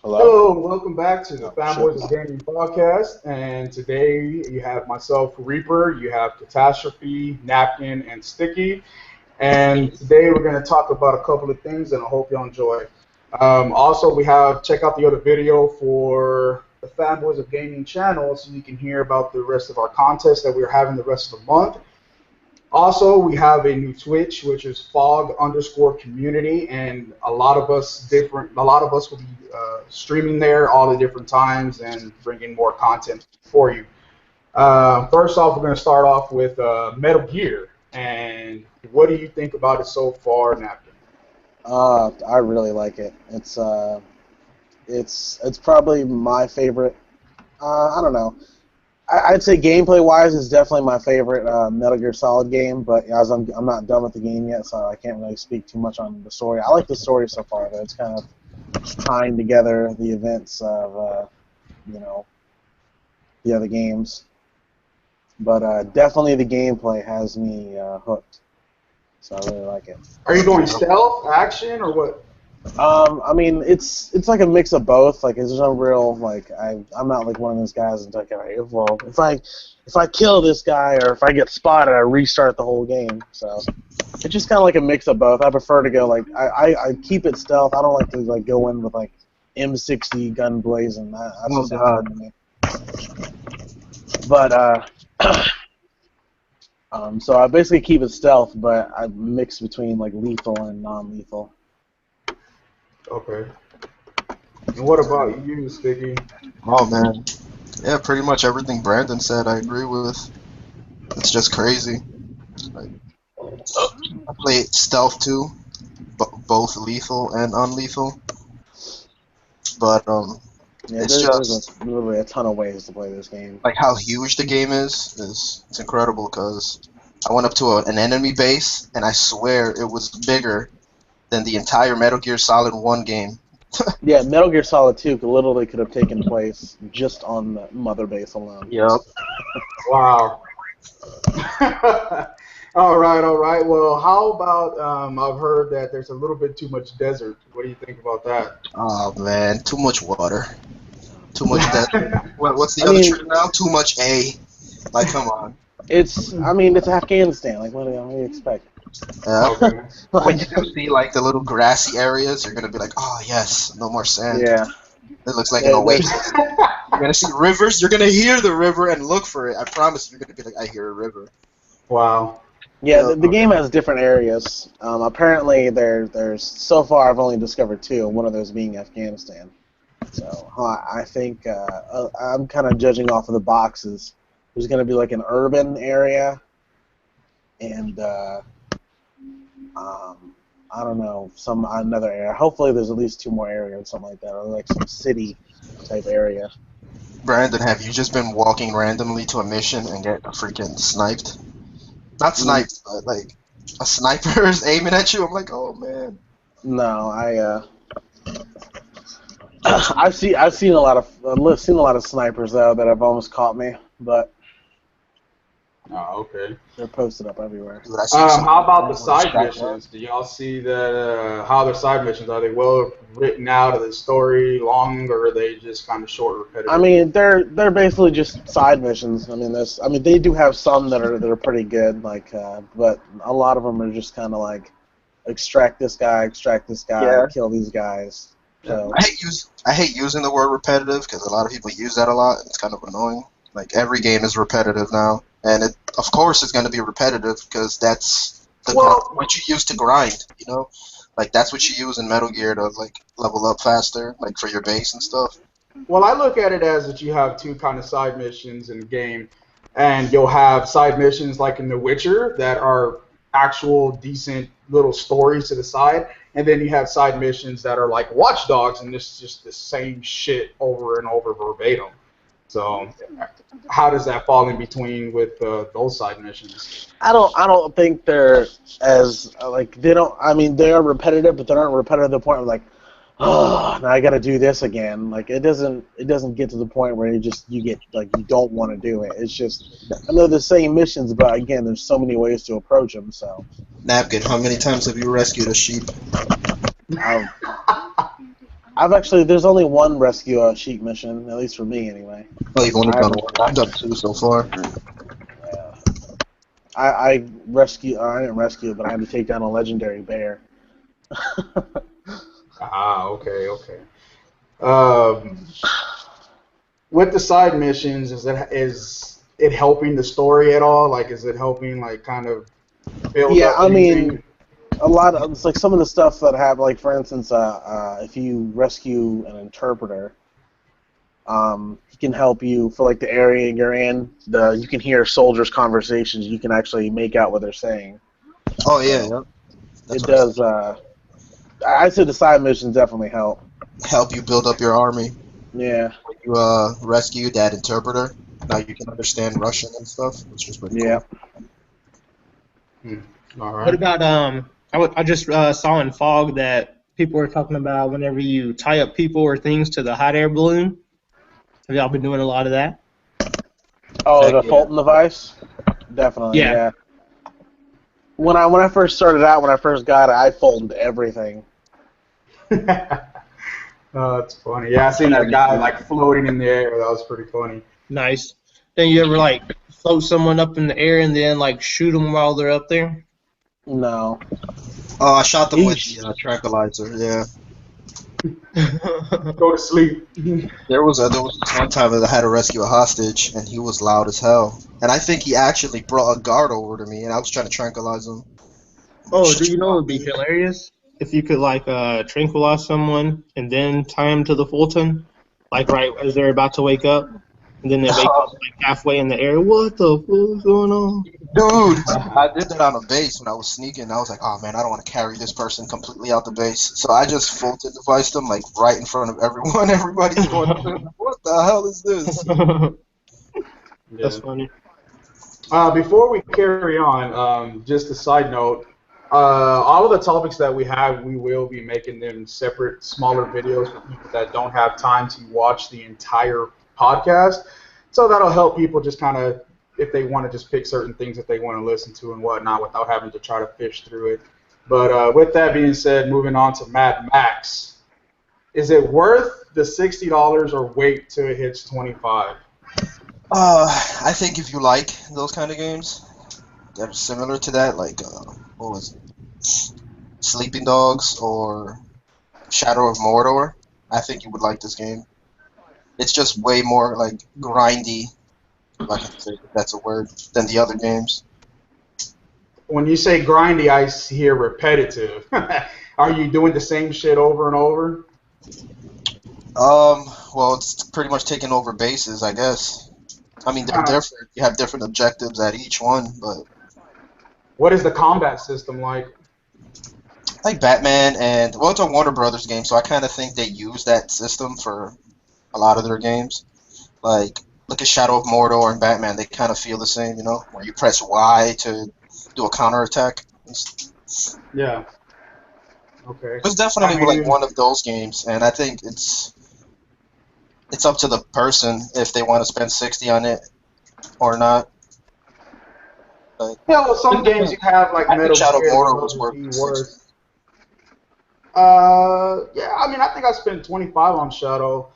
Hello? Hello, and welcome back to the Oh, shit. Fanboys of Gaming podcast. And today you have myself, Reaper, you have Catastrophe, Napkin, and Sticky. And today we're going to talk about a couple of things, and I hope you enjoy. Also, we have check out the other video for the Fanboys of Gaming channel, so you can hear about the rest of our contests that we're having the rest of the month. Also, we have a new Twitch, which is fog_community, and a lot of us will be streaming there all the different times and bringing more content for you. First off, we're going to start off with Metal Gear, and what do you think about it so far, Napkin? I really like it. It's probably my favorite. I don't know. I'd say gameplay wise, it's definitely my favorite Metal Gear Solid game. But as I'm not done with the game yet, so I can't really speak too much on the story. I like the story so far, though. It's kind of tying together the events of you know the other games. But definitely the gameplay has me hooked. So I really like it. Are you going stealth, action, or what? I mean, it's like a mix of both. Like, there's no real like I'm not like one of those guys that's like, well, if I kill this guy or if I get spotted, I restart the whole game. So it's just kind of like a mix of both. I prefer to go like I keep it stealth. I don't like to like go in with like M60 gun blazing. That's Oh just not fun God. to me. But so I basically keep it stealth, but I mix between like lethal and non-lethal. Okay. And what about you, Sticky? Oh man, yeah, pretty much everything Brandon said I agree with. It's just crazy. Like, I play stealth too, both lethal and unlethal. But Yeah, it's there's just literally a ton of ways to play this game. like how huge the game is. It's incredible because I went up to an enemy base and I swear it was bigger than the entire Metal Gear Solid 1 game. Yeah, Metal Gear Solid 2 literally could have taken place just on the mother base alone. Yep. Wow. All right, all right. Well, how about I've heard that there's a little bit too much desert. What do you think about that? Oh man, too much water, too much desert. What's the I other mean, tree now? Too much A. Like, come on. it's Afghanistan. Like, what do you expect? Yeah. Okay. When Like, you do see like the little grassy areas, you're gonna be like, oh yes, no more sand. yeah, It looks like an there's oasis. You're gonna see rivers. You're gonna hear the river and look for it. I promise you're gonna be like, I hear a river. Wow. yeah. Yeah. The game Okay. has different areas. Apparently, there's so far I've only discovered two, and one of those being Afghanistan. So I think I'm kind of judging off of the boxes. There's going to be like an urban area, and I don't know, some another area. Hopefully, there's at least two more areas, something like that, or like some city type area. Brandon, have you just been walking randomly to a mission and get freaking sniped? Not Mm, sniped, but like a sniper is aiming at you. I'm like, oh man. no, I've seen a lot of snipers though that have almost caught me, but Oh, okay. they're posted up everywhere. Dude, I seen some How about the with a side shotgun. missions? Do y'all see that? How their side missions are they well written out? Are the story long, or are they just kind of short, I repetitive? mean, they're basically just side missions. I mean, they do have some that are pretty good, like, but a lot of them are just kind of like extract this guy, Yeah. kill these guys. Yeah. So I hate using the word repetitive because a lot of people use that a lot. It's kind of annoying. Like every game is repetitive now, and it of course it's going to be repetitive because that's Well, what you use to grind. You know, like that's what you use in Metal Gear to like level up faster, like for your base and stuff. Well, I look at it as that you have two kind of side missions in the game, and you'll have side missions like in The Witcher that are actual decent little stories to the side, and then you have side missions that are like Watch Dogs, and it's just the same shit over and over verbatim. So, how does that fall in between with those side missions? I don't think they're as like they don't. I mean, they are repetitive, but they aren't repetitive to the point of like, oh, now I got to do this again. Like it doesn't get to the point where you get like you don't want to do it. It's just I know the same missions, but again, there's so many ways to approach them. So Napkin, how many times have you rescued a sheep? I've there's only one rescue sheep mission, at least for me anyway. Well, you've only I done haven't- one. I've done 2 so far. Yeah. I didn't rescue, but I had to take down a legendary bear. Okay, okay. Um, with the side missions, is it helping the story at all? Like, is it helping like kind of build Yeah, up I anything? mean, a lot of it's like some of the stuff that have, like, for instance, if you rescue an interpreter, he can help you for like the area you're in. You can hear soldiers' conversations. You can actually make out what they're saying. Oh yeah, So yep. That's it what I does. said. I'd say the side missions definitely help. Help you build up your army. Yeah, When you rescue that interpreter, now you can understand Russian and stuff, which is pretty yeah. cool. All What right. about I just saw in Fog that people were talking about whenever you tie up people or things to the hot air balloon. Have y'all been doing a lot of that? Oh, Heck the yeah. Fulton device. Definitely, Yeah. yeah. When I first started out, when I first got it, I Fultoned everything. Oh, that's funny. Yeah, I seen that guy like floating in the air. That was pretty funny. Nice. Then you ever like float someone up in the air and then like shoot them while they're up there? No. Oh, I shot them with Each. the tranquilizer. Yeah. Go to sleep. There was this one time that I had to rescue a hostage, and he was loud as hell. And I think he actually brought a guard over to me, and I was trying to tranquilize him. Oh, do you know it would be hilarious if you could like tranquilize someone and then tie them to the Fulton, like right as they're about to wake up, and then they wake up like halfway in the air. What the fuck is going on? Dude, I did that on a base when I was sneaking. I was like, oh man, I don't want to carry this person completely out the base. So I just Fulton device them like right in front of everyone. Everybody's going, what the hell is this? That's Yeah. funny. Before we carry on, just a side note, all of the topics that we have, we will be making them separate, smaller videos for people that don't have time to watch the entire podcast. So that'll help people just kind of, if they want to just pick certain things that they want to listen to and whatnot without having to try to fish through it. But with that being said, moving on to MadMax. Is it worth the $60 or wait till it hits 25? I think if you like those kind of games that are similar to that, like what was it, Sleeping Dogs or Shadow of Mordor, I think you would like this game. It's just way more like grindy, if I can say that's a word, than the other games. When you say grindy, I hear repetitive. Are you doing the same shit over and over? Well, it's pretty much taking over bases, I guess. I mean, they're different. You have different objectives at each one, but What is the combat system like? like Batman and well, it's a Warner Brothers game, so I kind of think they use that system for a lot of their games. Like, look at Shadow of Mordor and Batman; they kind of feel the same, you know, where you press Y to do a counterattack. Yeah. Okay. It's definitely like one of those games, and I think it's up to the person if they want to spend 60 on it or not. But Yeah, well, some games you have like I think Metal Shadow of Gear Mordor that was would worth be the 60. worth. Yeah, I mean, I think I spent 25 on Shadow.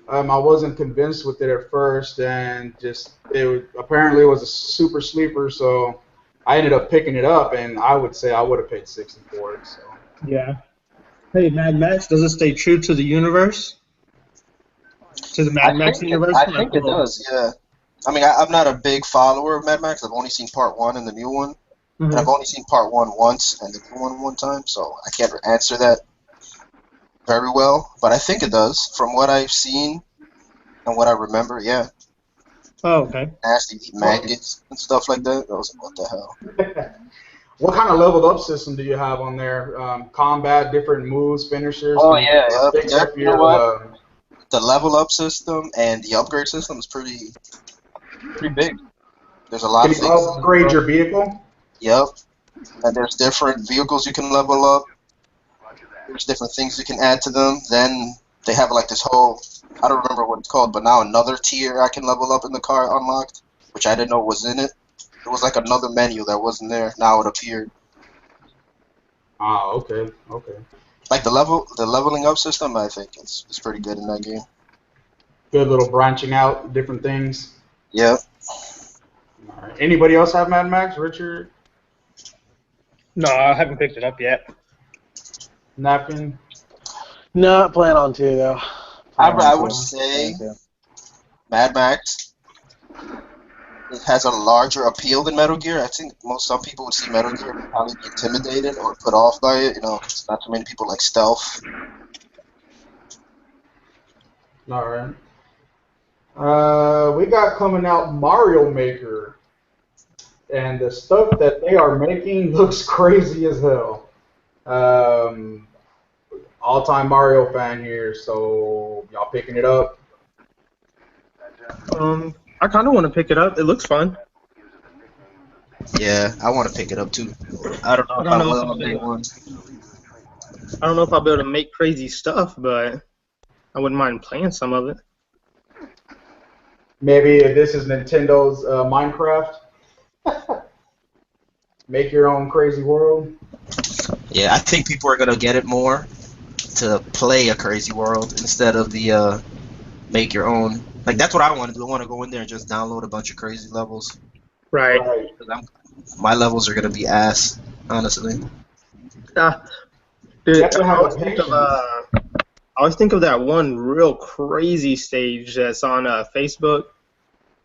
I wasn't convinced with it at first, and just apparently it was a super sleeper, so I ended up picking it up, and I would say I would have paid 60 for it. So. Yeah. Hey, Mad Max, does it stay true to the universe? To the Mad Max universe? I think it does, yeah. I mean, I'm not a big follower of Mad Max. I've only seen part 1 and the new one. And I've only seen part 1 once and the new one time, so I can't answer that very well. But I think it does. From what I've seen and what I remember, yeah. Oh, okay. Nasty maggots and stuff like that. I was like, what the hell? What kind of leveled up system do you have on there? Combat, different moves, finishers? Oh, yeah. You know what? The level up system and the upgrade system is pretty big. There's a lot of Can you things. upgrade your vehicle? Yep. And there's different vehicles you can level up. There's different things you can add to them. Then they have like this whole, I don't remember what it's called, but now another tier I can level up in the car unlocked, which I didn't know was in it. It was like another menu that wasn't there. Now it appeared. Ah, okay, okay. Like the leveling up system, I think it's pretty good in that game. Good little branching out, different things. Yeah. All right. Anybody else have Mad Max? Richard? No, I haven't picked it up yet. Napkin? No, plan on to though. I would say Mad Max. It has a larger appeal than Metal Gear. I think some people would see Metal Gear and probably be intimidated or put off by it. You know, 'cause not too many people like stealth. All right. We got coming out Mario Maker, and the stuff that they are making looks crazy as hell. All-time Mario fan here, so y'all picking it up? I kind of want to pick it up. It looks fun. Yeah, I want to pick it up too. I don't know if I will on day one. I don't know if I'll be able to make crazy stuff, but I wouldn't mind playing some of it. Maybe if this is Nintendo's Minecraft. Make your own crazy world. Yeah, I think people are gonna get it more to play a crazy world instead of the make your own. Like that's what I want to do. I want to go in there and just download a bunch of crazy levels. Right. 'Cause my levels are gonna be ass, honestly. Dude, You have to I have always the think of patience. I always think of that one real crazy stage that's on Facebook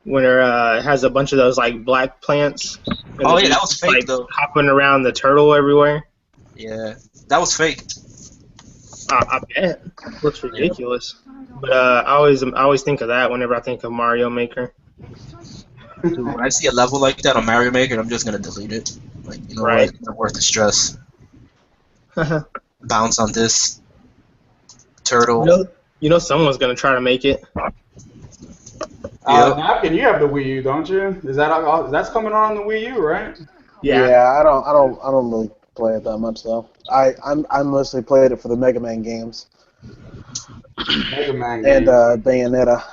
when it has a bunch of those like black plants. And Oh the yeah, that dude's was fake like though. hopping around the turtle everywhere. Yeah, that was fake. I bet. Looks ridiculous. But I always think of that whenever I think of Mario Maker. Dude, when I see a level like that on Mario Maker, I'm just gonna delete it. Like, you know Right. what? It's not worth the stress. Bounce on this turtle. You know someone's gonna try to make it. Napkin, you have the Wii U, don't you? That's coming on the Wii U, right? Yeah, I don't really play it that much though. I mostly played it for the Mega Man games Mega Man and game. Bayonetta.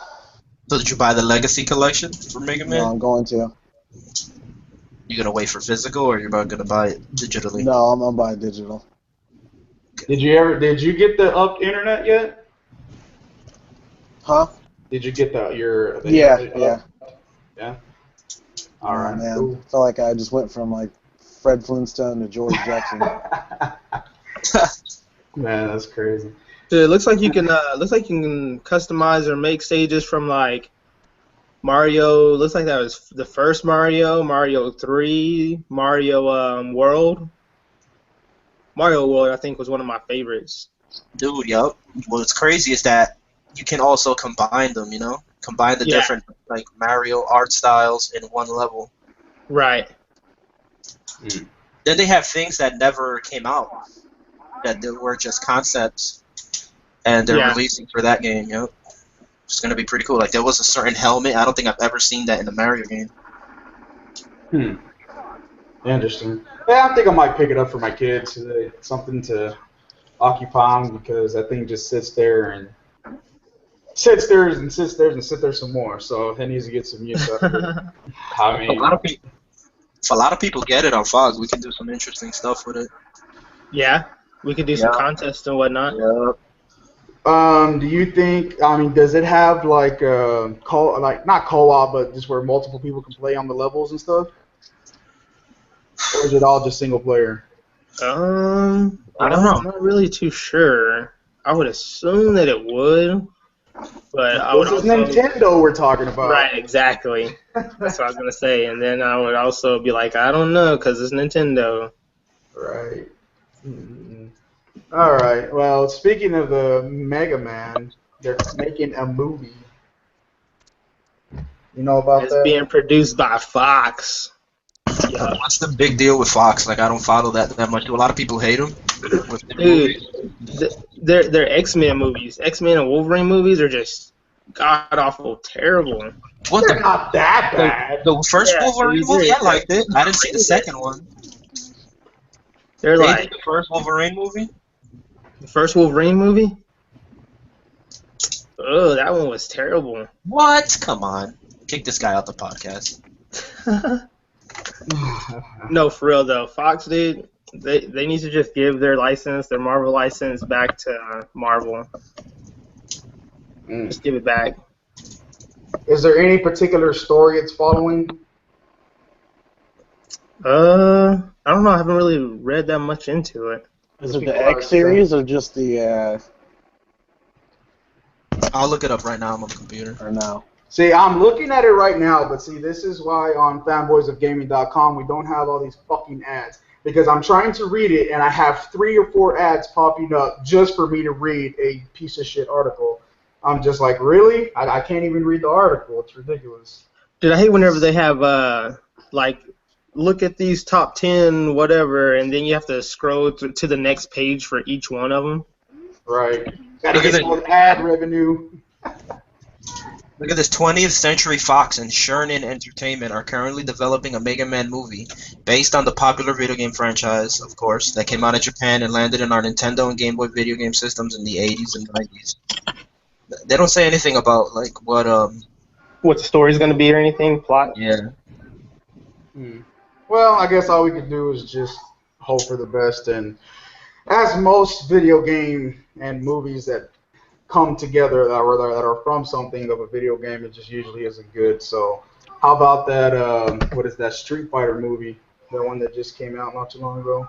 So did you buy the Legacy Collection for Mega Man? No, I'm going to. You gonna wait for physical, or you're about gonna buy it digitally? No, I'm gonna buy digital. Did you get the up internet yet? Huh? Did you get the Yeah. Yeah. All right. Man, Cool. I felt like I just went from like Fred Flintstone to George Jackson. Man, that's crazy. Dude, it looks like you can customize or make stages from like Mario. Looks like that was the first Mario 3, Mario World. Mario World, I think, was one of my favorites. Dude, yo. What's crazy is that you can also combine them. You know, combine the different like Mario art styles in one level. Right. Then they have things that never came out, that they were just concepts, and they're releasing for that game. Yo, it's gonna be pretty cool. Like there was a certain helmet. I don't think I've ever seen that in a Mario game. Interesting. Yeah, I think I might pick it up for my kids. Something to occupy them because that thing just sits there and sits there and sits there and sits there some more. So it needs to get some use out of it. I mean, if a lot of people get it on Fog, we can do some interesting stuff with it. Yeah, we could do some contests and whatnot. Yeah. Do you think? I mean, does it have like not co-op, but just where multiple people can play on the levels and stuff? Or is it all just single player? I don't know. I'm not really too sure. I would assume that it would, but I would This is also Nintendo we're talking about. Right, exactly. That's what I was gonna say, and then I would also be like, I don't know, because it's Nintendo. Right. All right. Well, speaking of the Mega Man, they're making a movie. You know about It's that? being produced by Fox. Yeah. What's the big deal with Fox? Like I don't follow that much. Do a lot of people hate them? Dude, they're X-Men movies. X-Men and Wolverine movies are just god-awful terrible. What? They're not that bad. The first Wolverine movie, I liked it. I didn't see the second one. They're They like did the first Wolverine movie? the first Wolverine movie. Oh, that one was terrible. What? Come on. Kick this guy out the podcast. No, for real though, Fox, dude. They need to just give their Marvel license, back to Marvel. Just give it back. Is there any particular story it's following? I don't know. I haven't really read that much into it. Is it the X series or just the? I'll look it up right now on my computer. Or no? See, I'm looking at it right now, but see, this is why on fanboysofgaming.com we don't have all these fucking ads. Because I'm trying to read it, and I have 3 or 4 ads popping up just for me to read a piece of shit article. I'm just like, really? I can't even read the article. It's ridiculous. Dude, I hate whenever they have, like, look at these top 10 whatever, and then you have to scroll to the next page for each one of them. Right. Gotta get some ad revenue. Look at this. 20th Century Fox and Sherman Entertainment are currently developing a Mega Man movie based on the popular video game franchise, of course, that came out in Japan and landed in our Nintendo and Game Boy video game systems in the 80s and 90s. They don't say anything about, like, what the story's going to be or anything, plot? Yeah. Well, I guess all we could do is just hope for the best, and as most video game and movies that come together that are from something of a video game, it just usually isn't good. So how about that, what is that Street Fighter movie, the one that just came out not too long ago?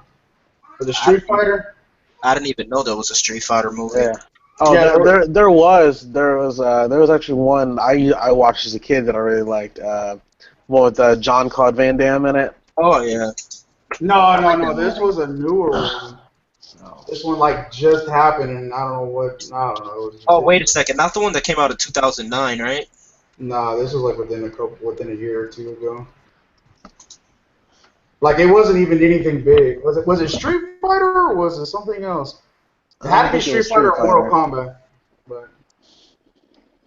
For the Street Fighter? I didn't even know there was a Street Fighter movie. Yeah. Oh, yeah, there was actually one I watched as a kid that I really liked. One with Jean-Claude Van Damme in it. Oh yeah. No. This was a newer one. This one like just happened, and I don't know. Oh, wait a second. Not the one that came out in 2009, right? Nah, this was like within a year or two ago. Like it wasn't even anything big. Was it Street Fighter or was it something else? It had to be Street Fighter or Mortal Kombat. But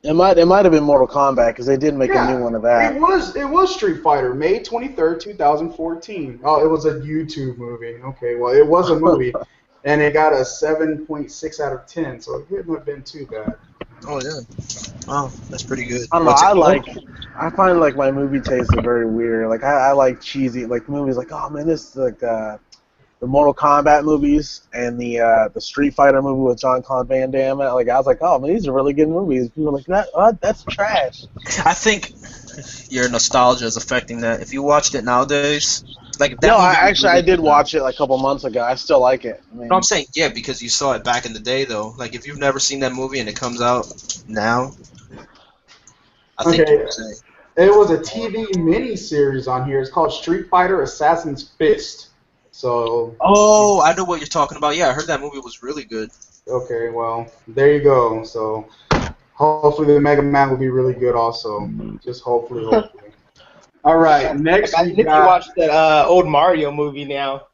it might have been Mortal Kombat because they did make a new one of that. It was Street Fighter, May 23rd, 2014. Oh, it was a YouTube movie. Okay, well it was a movie. And it got a 7.6 out of 10, so it wouldn't have been too bad. Oh yeah. Oh, that's pretty good. I don't know. I find like my movie tastes are very weird. Like I like cheesy like movies. Like oh man, this is like the Mortal Kombat movies and the Street Fighter movie with Jean-Claude Van Damme. Like I was like, oh man, these are really good movies. People are like that's trash. I think your nostalgia is affecting that. If you watched it nowadays. Like that I did watch it like a couple months ago. I still like it. I mean, no, I'm saying because you saw it back in the day though. Like if you've never seen that movie and it comes out now, I think you would say. It was a TV mini-series on here. It's called Street Fighter Assassin's Fist. So. Oh, I know what you're talking about. Yeah, I heard that movie was really good. Okay, well there you go. So hopefully the Mega Man will be really good also. Just hopefully. All right, next I need to watch that old Mario movie now.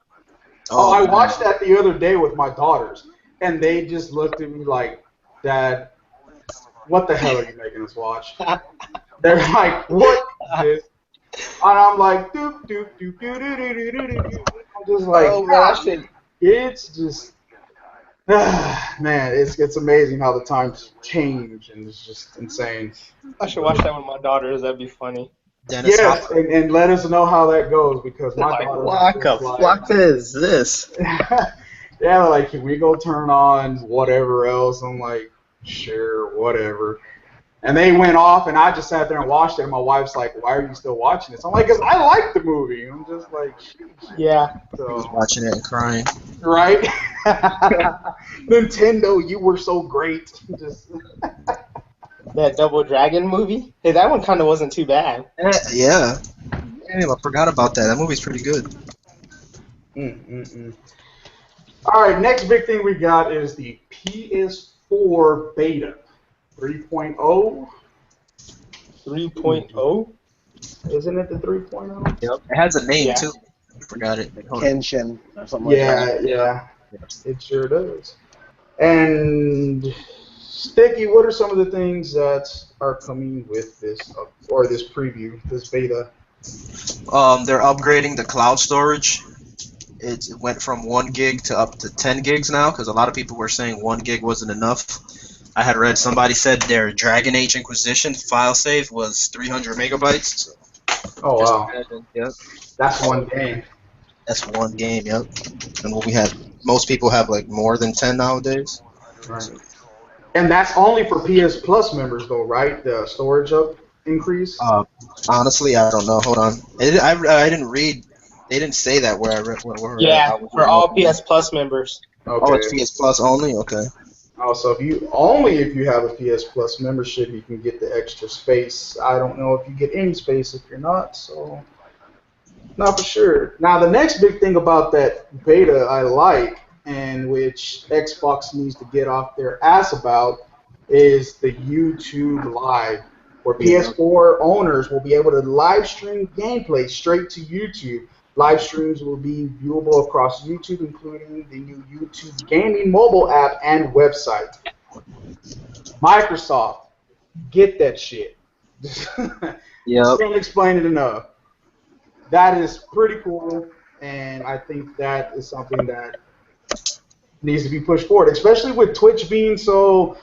Oh, I watched that the other day with my daughters, and they just looked at me like, Dad, what the hell are you making us watch? They're like, what is this? And I'm like, doop, doop, doop, doop, doop, doop, doop, doop. I'm just like, oh, gosh, it's just, man, it's amazing how the times change, and it's just insane. I should watch that with my daughters. That'd be funny. Dennis yes, and let us know how that goes because my daughter. What is this? Yeah, like can we go turn on whatever else? I'm like, sure, whatever. And they went off, and I just sat there and watched it. And my wife's like, "Why are you still watching this?" I'm like, "Cause I like the movie." I'm just like, yeah. I was watching it and crying. Right? Nintendo, you were so great. Just. That Double Dragon movie? Hey, that one kind of wasn't too bad. Yeah. Damn, I forgot about that. That movie's pretty good. All right, next big thing we got is the Ps4 beta 3.0. 3.0? Isn't it the 3.0? Yep. It has a name, too. I forgot it. Kenshin or something like that. Yeah. It sure does. And... Sticky, what are some of the things that are coming with this, or this preview, this beta? They're upgrading the cloud storage. It went from 1 gig to up to 10 gigs now, because a lot of people were saying 1 gig wasn't enough. I had read somebody said their Dragon Age Inquisition file save was 300 megabytes. So oh, wow. Yep. That's one game. That's one game, yep. And what we had, most people have like more than 10 nowadays. Right. So, And that's only for PS Plus members, though, right? The storage up increase. uh, honestly, I don't know. Hold on. I didn't read. They didn't say that where Yeah, I was for looking all at. PS Plus members. Oh, it's Okay. PS Plus only. Okay. Also, if you have a PS Plus membership, you can get the extra space. I don't know if you get any space if you're not, so not for sure. Now, the next big thing about that beta I like, and which Xbox needs to get off their ass about, is the YouTube Live, where Yeah. PS4 owners will be able to live stream gameplay straight to YouTube. Live streams will be viewable across YouTube, including the new YouTube Gaming mobile app and website. Microsoft, get that shit. Yep. Can't explain it enough. That is pretty cool, and I think that is something that needs to be pushed forward, especially with Twitch being so.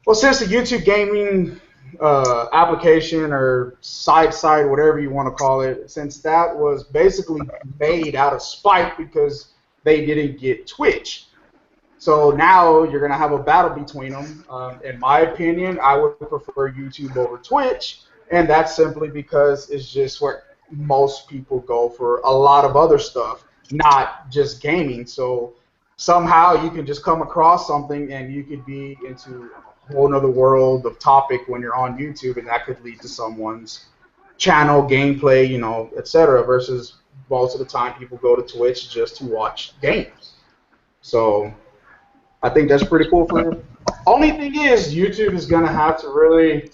Well, since the YouTube gaming application or side, whatever you want to call it, since that was basically made out of spite because they didn't get Twitch. So now you're going to have a battle between them. In my opinion, I would prefer YouTube over Twitch, and that's simply because it's just where most people go for a lot of other stuff, not just gaming. So somehow you can just come across something and you could be into a whole other world of topic when you're on YouTube, and that could lead to someone's channel, gameplay, etc. Versus most of the time people go to Twitch just to watch games. So I think that's pretty cool. Only thing is, YouTube is gonna have to really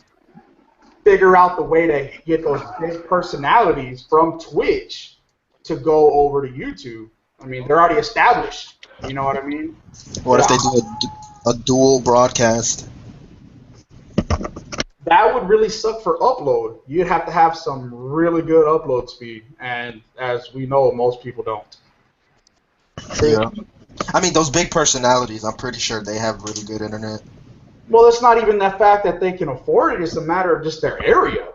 figure out the way to get those big personalities from Twitch to go over to YouTube. I mean, they're already established. You know what I mean? What if they do a dual broadcast? That would really suck for upload. You'd have to have some really good upload speed, and as we know, most people don't. Yeah. I mean, those big personalities, I'm pretty sure they have really good internet. Well, it's not even the fact that they can afford it. It's a matter of just their area.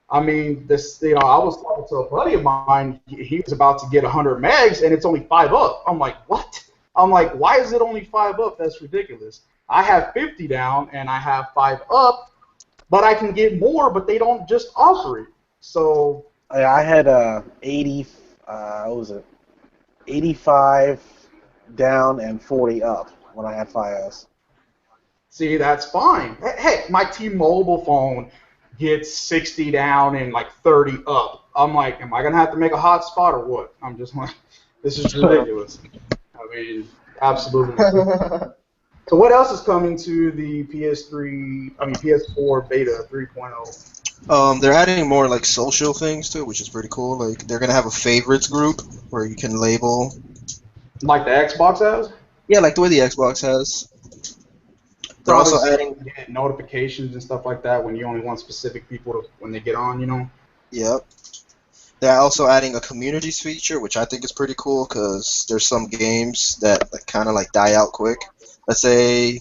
I mean, I was talking to a buddy of mine. He was about to get 100 megs, and it's only 5 up. I'm like, what? I'm like, why is it only 5 up? That's ridiculous. I have 50 down, and I have 5 up, but I can get more, but they don't just offer it. So I had 80. What was it? 85 down and 40 up when I had FiOS. see, that's fine. Hey, my T-Mobile phone gets 60 down and like 30 up. I'm like, am I gonna have to make a hotspot or what? I'm just like, this is ridiculous. I mean, absolutely. So what else is coming to the PS4 beta 3.0? They're adding more like social things too, which is pretty cool. Like they're gonna have a favorites group where you can label. Like the Xbox has? Yeah, like the way the Xbox has. They're Probably also so adding. you can get notifications and stuff like that when you only want specific people when they get on. Yep. They're also adding a communities feature, which I think is pretty cool because there's some games that like, kind of like die out quick. Let's say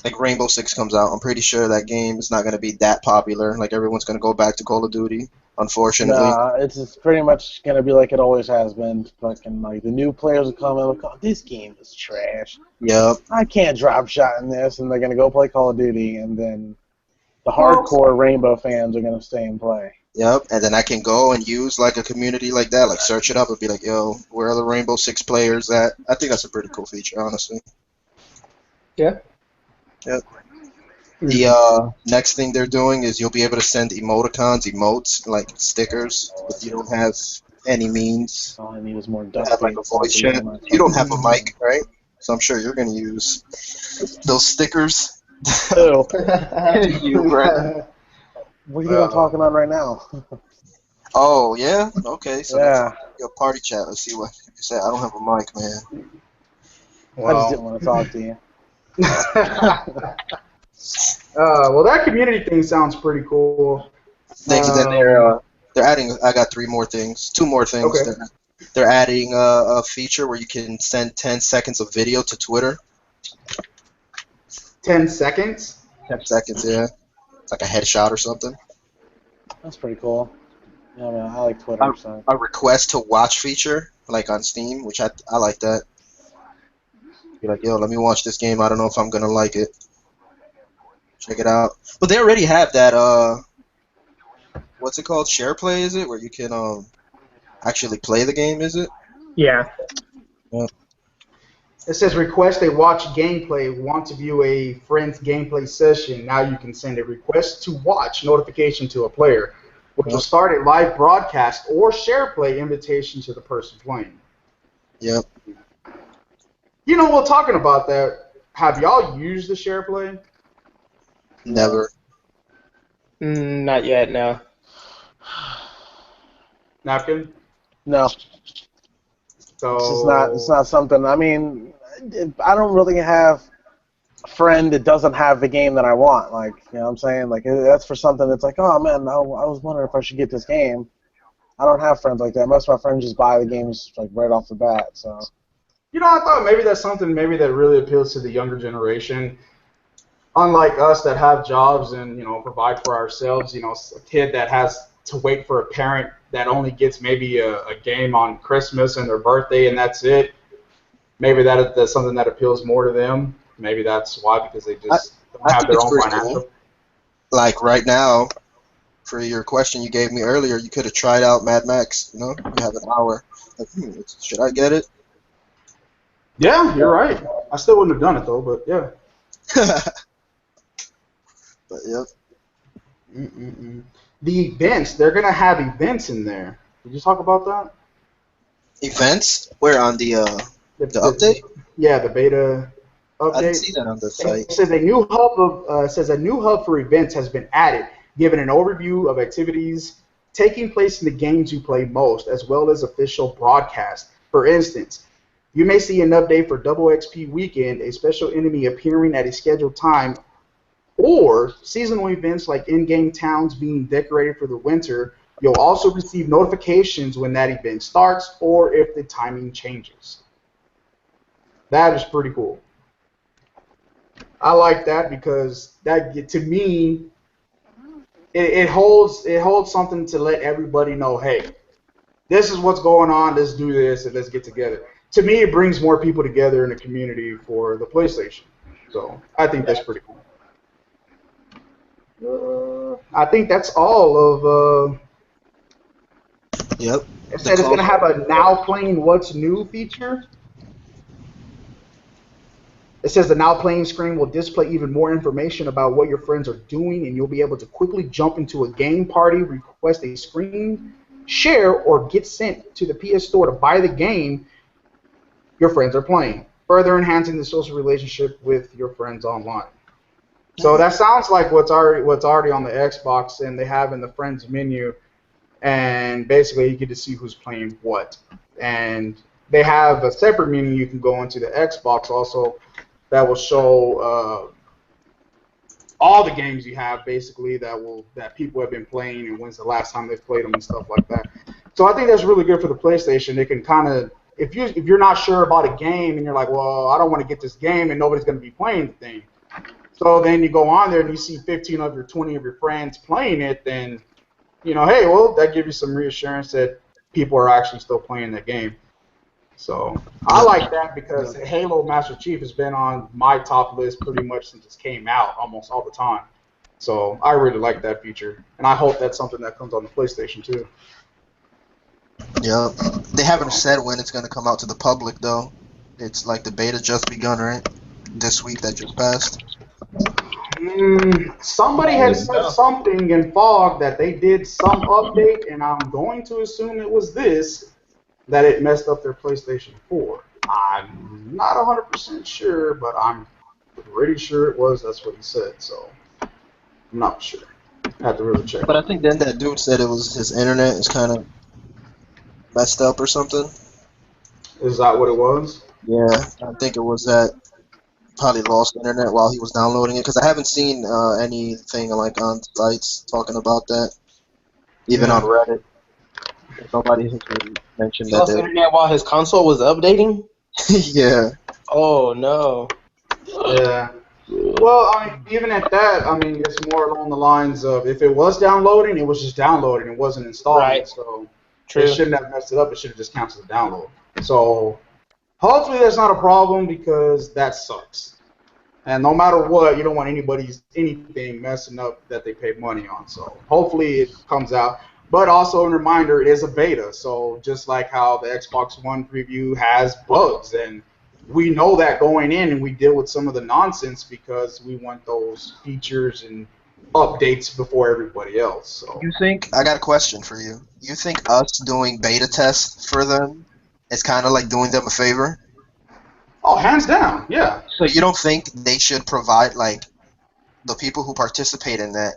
like Rainbow Six comes out. I'm pretty sure that game is not going to be that popular. Like everyone's going to go back to Call of Duty, unfortunately. Nah, it's pretty much gonna be like it always has been. Fucking like the new players will come in and go, this game is trash. Yep. I can't drop shot in this, and they're gonna go play Call of Duty, and then the hardcore Rainbow fans are gonna stay and play. Yep, and then I can go and use like a community like that, like search it up and be like, yo, where are the Rainbow Six players at? I think that's a pretty cool feature, honestly. Yeah. Yep. The next thing they're doing is you'll be able to send emotes, like stickers, if you don't have any means. All I need is more You duct have like tape. a voice chat. You don't have a mic, right? So I'm sure you're gonna use those stickers. Ew. You, Brandon. What are you talking on right now? Oh yeah. Okay. So Yeah. that's your party chat. Let's see what you say. I don't have a mic, man. I just didn't want to talk to you. Well, that community thing sounds pretty cool. Then they're adding. I got two more things. Okay. They're adding a feature where you can send 10 seconds of video to Twitter. 10 seconds? 10 seconds, yeah. It's like a headshot or something. That's pretty cool. Yeah, man, I like Twitter. So. A request to watch feature, like on Steam, which I like that. Be like, yo, let me watch this game. I don't know if I'm gonna like it. Check it out. But they already have that. What's it called? Share play, is it? Where you can actually play the game, is it? Yeah. Yeah. It says request a watch gameplay. Want to view a friend's gameplay session? Now you can send a request to watch notification to a player, which will start a live broadcast or share play invitation to the person playing. Yep. You know, we're talking about that. Have y'all used the share play? Never. Not yet, no. Napkin? No, So it's not something. I mean, I don't really have a friend that doesn't have the game that I want. Like, you know what I'm saying? Like, that's for something that's like, oh man, I was wondering if I should get this game. I don't have friends like that. Most of my friends just buy the games like right off the bat. So. you know, I thought maybe that's something maybe that really appeals to the younger generation. Unlike us that have jobs and, you know, provide for ourselves, you know, a kid that has to wait for a parent that only gets maybe a game on Christmas and their birthday and that's it. Maybe that's something that appeals more to them. Maybe that's why, because they just don't I have think their it's own pretty financial. cool. Like right now, for your question you gave me earlier, you could have tried out MadMax. You know, you have an hour. Like, should I get it? Yeah, you're right. I still wouldn't have done it though, but yeah. But yep. The events, they're gonna have events in there. Did you talk about that? Events? Where on the update? Yeah, the beta update. I didn't see that on the site. It says a new hub for events has been added, giving an overview of activities taking place in the games you play most, as well as official broadcast. For instance, you may see an update for Double XP Weekend, a special enemy appearing at a scheduled time, or seasonal events like in-game towns being decorated for the winter. You'll also receive notifications when that event starts or if the timing changes. That is pretty cool. I like that because that, to me, it holds something to let everybody know, hey, this is what's going on, let's do this and let's get together. To me, it brings more people together in the community for the PlayStation. So I think that's pretty cool. I think that's all of. Yep. It said it's going to have a now playing what's new feature. It says the now playing screen will display even more information about what your friends are doing, and you'll be able to quickly jump into a game party, request a screen share, or get sent to the PS Store to buy the game your friends are playing, further enhancing the social relationship with your friends online. So that sounds like what's already on the Xbox, and they have in the friends menu, and basically you get to see who's playing what. And they have a separate menu you can go into the Xbox also that will show all the games you have basically that people have been playing and when's the last time they've played them and stuff like that. So I think that's really good for the PlayStation. They can kind of, if you're not sure about a game and you're like, well, I don't want to get this game and nobody's going to be playing the thing. So then you go on there and you see 15 of your 20 of your friends playing it, then, you know, hey, well, that gives you some reassurance that people are actually still playing the game. So I like that because Halo Master Chief has been on my top list pretty much since it came out, almost all the time. So I really like that feature, and I hope that's something that comes on the PlayStation too. Yep. They haven't said when it's going to come out to the public, though. It's like the beta just begun, right? This week that just passed. Somebody had said something in Fog that they did some update, and I'm going to assume it was this, that it messed up their PlayStation 4. I'm not 100% sure, but I'm pretty sure it was. That's what he said, so I'm not sure. I have to really check. But I think then that dude said it was his internet is kind of messed up or something. Is that what it was? Yeah, I think it was that probably lost internet while he was downloading it because I haven't seen anything like on sites talking about that, even on Reddit. Nobody has really mentioned He lost internet while his console was updating? Yeah. Oh, no. Yeah. Well, I mean, even at that, I mean, it's more along the lines of if it was downloading, it was just downloading. It wasn't installing. Right. So True. it shouldn't have messed it up. It should have just canceled the download. So hopefully that's not a problem because that sucks. And no matter what, you don't want anything messing up that they paid money on. So hopefully it comes out. But also a reminder, it is a beta. So just like how the Xbox One preview has bugs, and we know that going in, and we deal with some of the nonsense because we want those features and updates before everybody else. So You think? I got a question for you. You think us doing beta tests for them is kind of like doing them a favor? oh, hands down, yeah. So you don't think they should provide like the people who participate in that?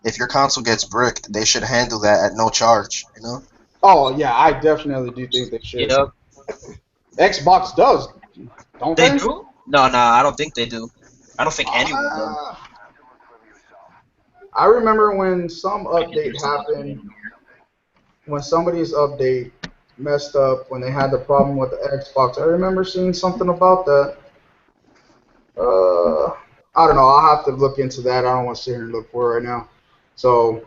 If your console gets bricked, they should handle that at no charge. You know? Oh yeah, I definitely do think they should. Yep. Xbox does, don't They they? do? No, I don't think they do. I don't think anyone does. I remember when some I can do update something happened, in here. when somebody's update messed up, when they had the problem with the Xbox. I remember seeing something about that. I don't know. I'll have to look into that. I don't want to sit here and look for it right now. So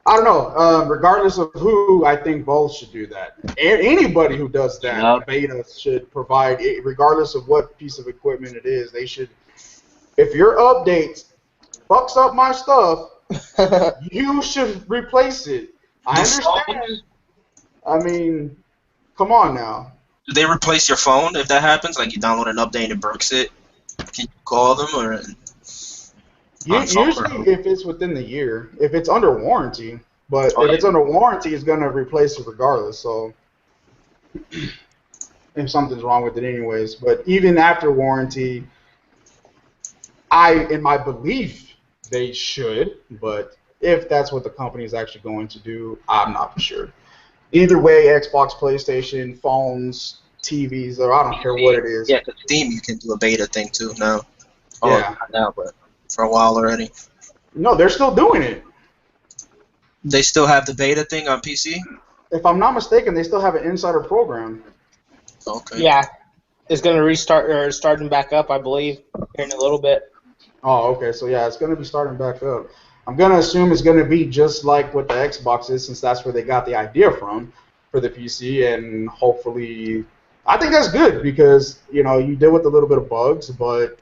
I don't know. Regardless of who, I think both should do that. Anybody who does that, Yep. beta should provide, regardless of what piece of equipment it is. They should. If your update fucks up my stuff, you should replace it. I understand. I mean, come on now. Do they replace your phone if that happens? Like you download an update and it breaks it? Can you call them or? Usually, if it's within the year, if it's under warranty, but if it's under warranty, it's gonna replace it regardless. So, if something's wrong with it, anyways. But even after warranty, in my belief, they should. But if that's what the company is actually going to do, I'm not for sure. Either way, Xbox, PlayStation, phones, TVs, or I don't care what it is. Yeah, because Steam you can do a beta thing too now. Yeah. Not now, but for a while already. No, they're still doing it. They still have the beta thing on PC? If I'm not mistaken, they still have an insider program. Okay. Yeah, it's gonna restart or starting back up, I believe, here in a little bit. Oh, okay. So yeah, it's gonna be starting back up. I'm gonna assume it's gonna be just like what the Xbox is, since that's where they got the idea from for the PC, and hopefully, I think that's good because you deal with a little bit of bugs, but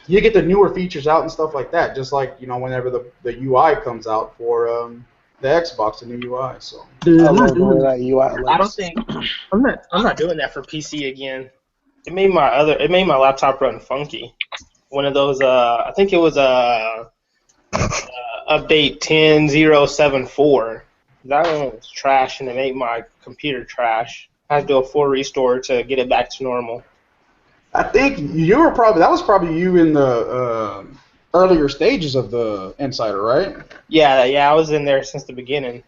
you get the newer features out and stuff like that. Just like whenever the UI comes out for the Xbox, the new UI. So I love the way that UI looks. I don't think I'm not doing that for PC again. It made my laptop run funky. One of those I think it was update 10.074. That one was trash and it made my computer trash. I had to do a full restore to get it back to normal. I think that was probably you in the earlier stages of the Insider, right? Yeah, I was in there since the beginning.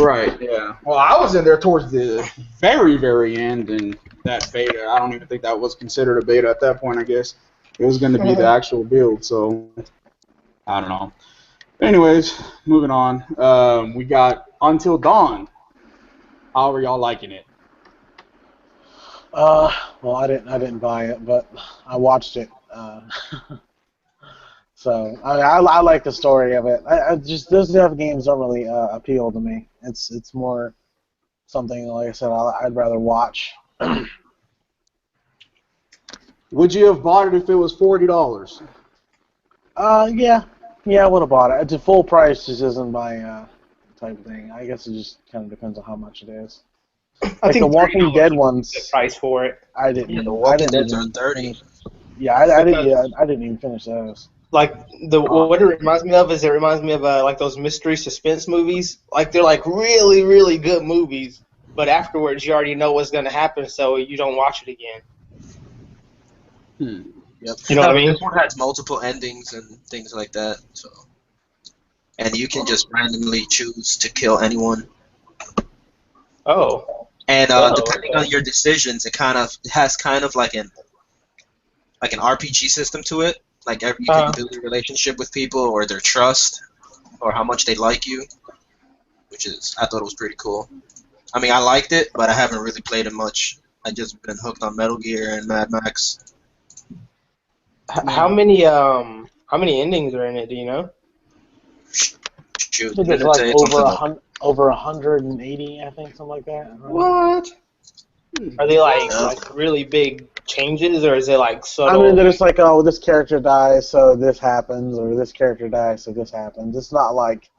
Right, yeah. Well, I was in there towards the very, very end in that beta. I don't even think that was considered a beta at that point, I guess. It was going to be the actual build, so I don't know. Anyways, moving on. We got Until Dawn. How are y'all liking it? Well, I didn't buy it, but I watched it. So I like the story of it. I just those type of games don't really appeal to me. It's more something, like I said, I'd rather watch. Would you have bought it if it was $40? Yeah, I would have bought it. It's a full price, just isn't my type of thing. I guess it just kind of depends on how much it is. I think the Walking Dead ones. The price for it. I didn't. Yeah, the I Walking didn't Dead's are even, 30. Yeah, I didn't. Yeah, I didn't even finish those. Like what it reminds me of is like those mystery suspense movies. Like they're like really, really good movies, but afterwards you already know what's gonna happen, so you don't watch it again. Yep. You know what I mean? This one has multiple endings and things like that. So, and you can just randomly choose to kill anyone. Oh. And depending on your decisions, it has kind of like an RPG system to it. Like you can build a relationship with people, or their trust, or how much they like you, I thought it was pretty cool. I mean, I liked it, but I haven't really played it much. I just been hooked on Metal Gear and MadMax. How many endings are in it? Do you know? Shoot, I think there's like over 180, I think, something like that. What? Are they like really big changes, or is it like subtle? I mean, there's like, oh, this character dies, so this happens, or this character dies, so this happens. It's not like,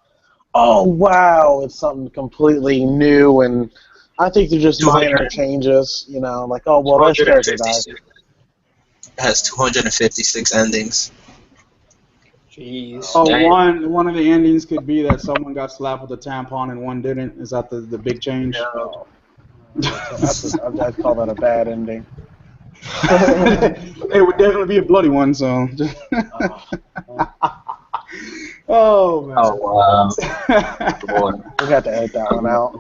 oh wow, it's something completely new, and I think they're just minor changes, you know, like, oh well, this character dies. It has 256 endings. Jeez. Oh, one of the endings could be that someone got slapped with a tampon and one didn't. Is that the big change? No. I'd call that a bad ending. It would definitely be a bloody one, so. Oh, man. Oh, wow. We got to edit that one out.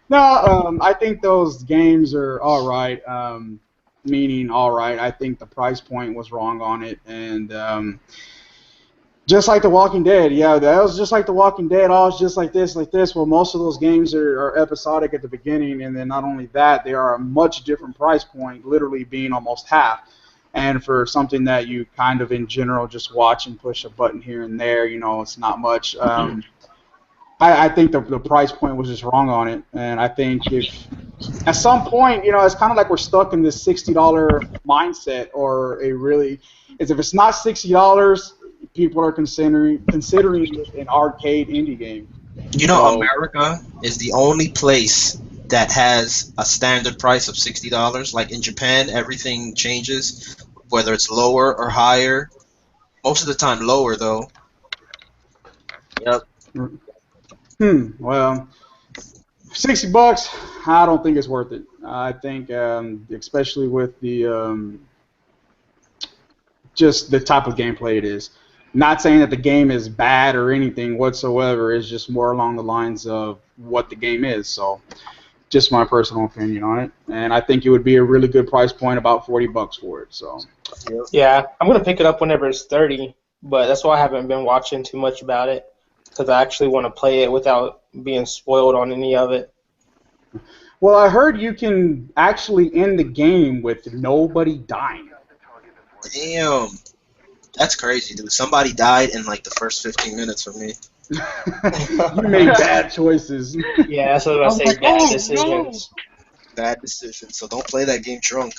No, I think those games are all right. Meaning all right. I think the price point was wrong on it, and just like The Walking Dead, yeah, that was just like The Walking Dead. Oh, it's just like this, like this. Well, most of those games are episodic at the beginning, and then not only that, they are a much different price point, literally being almost half. And for something that you kind of in general just watch and push a button here and there, you know, it's not much. I think the price point was just wrong on it, and I think if at some point, you know, it's kind of like we're stuck in this $60 mindset, or if it's not $60, people are considering it an arcade indie game. You know, America is the only place that has a standard price of $60. Like in Japan, everything changes, whether it's lower or higher. Most of the time, lower though. Yep. Well, $60, I don't think it's worth it. I think, especially with the just the type of gameplay it is. Not saying that the game is bad or anything whatsoever. It's just more along the lines of what the game is. So, just my personal opinion on it. And I think it would be a really good price point, about $40 for it. So. Yeah, I'm gonna pick it up whenever it's 30, but that's why I haven't been watching too much about it, because I actually want to play it without being spoiled on any of it. Well, I heard you can actually end the game with nobody dying. Damn. That's crazy, dude. Somebody died in like the first 15 minutes for me. You made bad choices. Yeah, that's what I was gonna say. Bad decisions. Bad decisions. So don't play that game drunk.